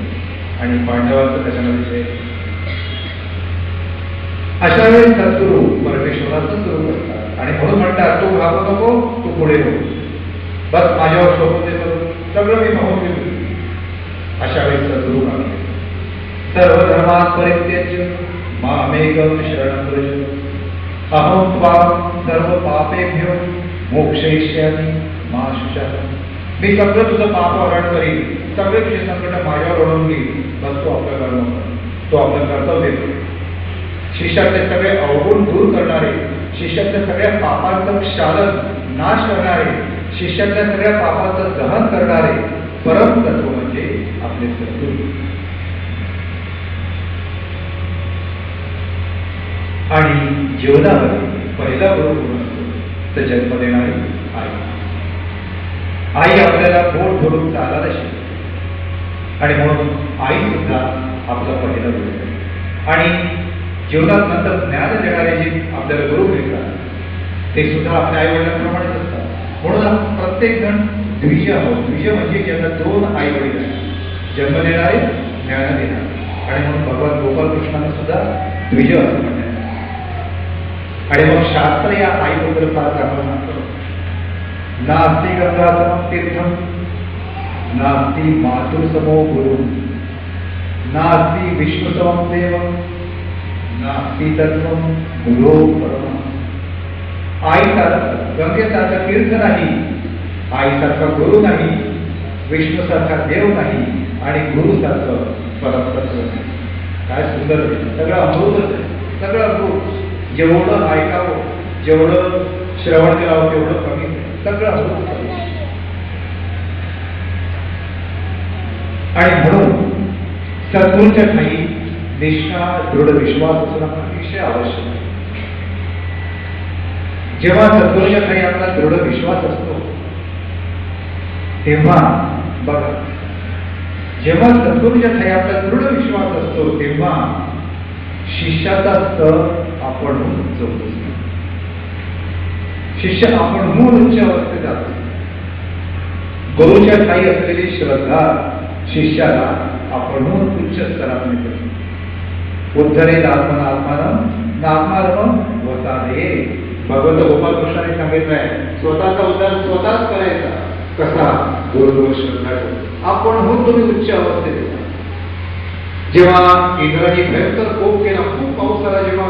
आणि पांडवांचं त्याच्यामध्ये अशा वेळेस सद्गुरू परमेश्वराचं स्वरूप असतात. आणि म्हणून म्हणतात तू घाबरू नको, तू पुढे हो. बस माझ्यावर सोबत दे, सगळं मी पाहून घेऊ. अशा वेळेस सद्गुरू मागे सर्व धर्मात परित्यज्य मामेकं शरणं व्रज अहं त्वां सर्व पापेभ्यो मोक्षयिष्यामि मा शुचः. मी सगळं तुझं पाप हरण करीन. सगळे तुझे संकट माझ्यावर ओढून घेईन. बस तो आपलं कर्म कर. तो आपलं कर्तव्य कर. शिष्यातले सगळे अवगुण दूर करणारे, शिष्यातल्या सगळ्या पापांचं क्षालन नाश करणारे, शिष्यातल्या सगळ्या पापाचं दहन करणारे परम तत्व म्हणजे आपले सद्गुरू. आणि जीवनामध्ये पहिला गुरु कोण असतो तर जन्म देणारी आई. आई आपल्याला पोट भरून चालायला शिकते. आणि म्हणून आई सुद्धा आपला पहिला गुरु आहे. आणि जीवनात नंतर ज्ञान देणारे जे आपल्याला गुरु मिळतात ते सुद्धा आपल्या आई वडिलांप्रमाणेच असतात. म्हणून आपण प्रत्येक जण द्विज आहोत. द्विज म्हणजे ज्यांना दोन आई वडील आहेत, जन्म देणारे, ज्ञान देणारे. आणि म्हणून भगवान गोपालकृष्णांना सुद्धा द्विज असं म्हणतात. आणि मग शास्त्र या आईबद्दल फार चांगलं म्हणतो. नास्ति गंगासमं तीर्थम, नास्ति मातृसमो गुरु, नास्ति विष्णुसमं देवं, नास्ति तत्त्वं गुरो परमः. आईसारखं गंगेसारखं तीर्थ नाही, आईसारखा गुरु नाही, विष्णूसारखा देव नाही आणि गुरुसारखं परमतत्व नाही. काय सुंदर आहे. सगळं अमृतच आहे, सगळं अमृत. जेवढं ऐकावं, जेवढं श्रवण करावं तेवढं कमी, सगळं अमृत. आणि म्हणून सद्गुरूच्या ठाई निष्ठा, दृढ विश्वास असणं अतिशय आवश्यक आहे. जेव्हा सद्गुरूच्या ठाई आपला दृढ विश्वास असतो तेव्हा बघा, जेव्हा सद्गुरूच्या ठाई आपला दृढ विश्वास असतो तेव्हा शिष्याचा स्तर आपण उंचवतो. शिष्य आपण मूळ उच्च अवस्थेत जातो. गुरुच्या ठाई असलेली श्रद्धा शिष्याला आपण उच्च स्तरात नेतो. उद्धरेत आत्मनात्मानं नात्मानं वसादये. भगवंत गोपालकृष्णाने सांगितलंय, स्वतःचा उद्धार स्वतःच करायचा. कसा? गुरुवर श्रद्धा ठेवून. आपण तुम्ही उच्च अवस्थेत. जेव्हा इंद्राने भयंकर कोप केला, खूप पाऊस आला, जेव्हा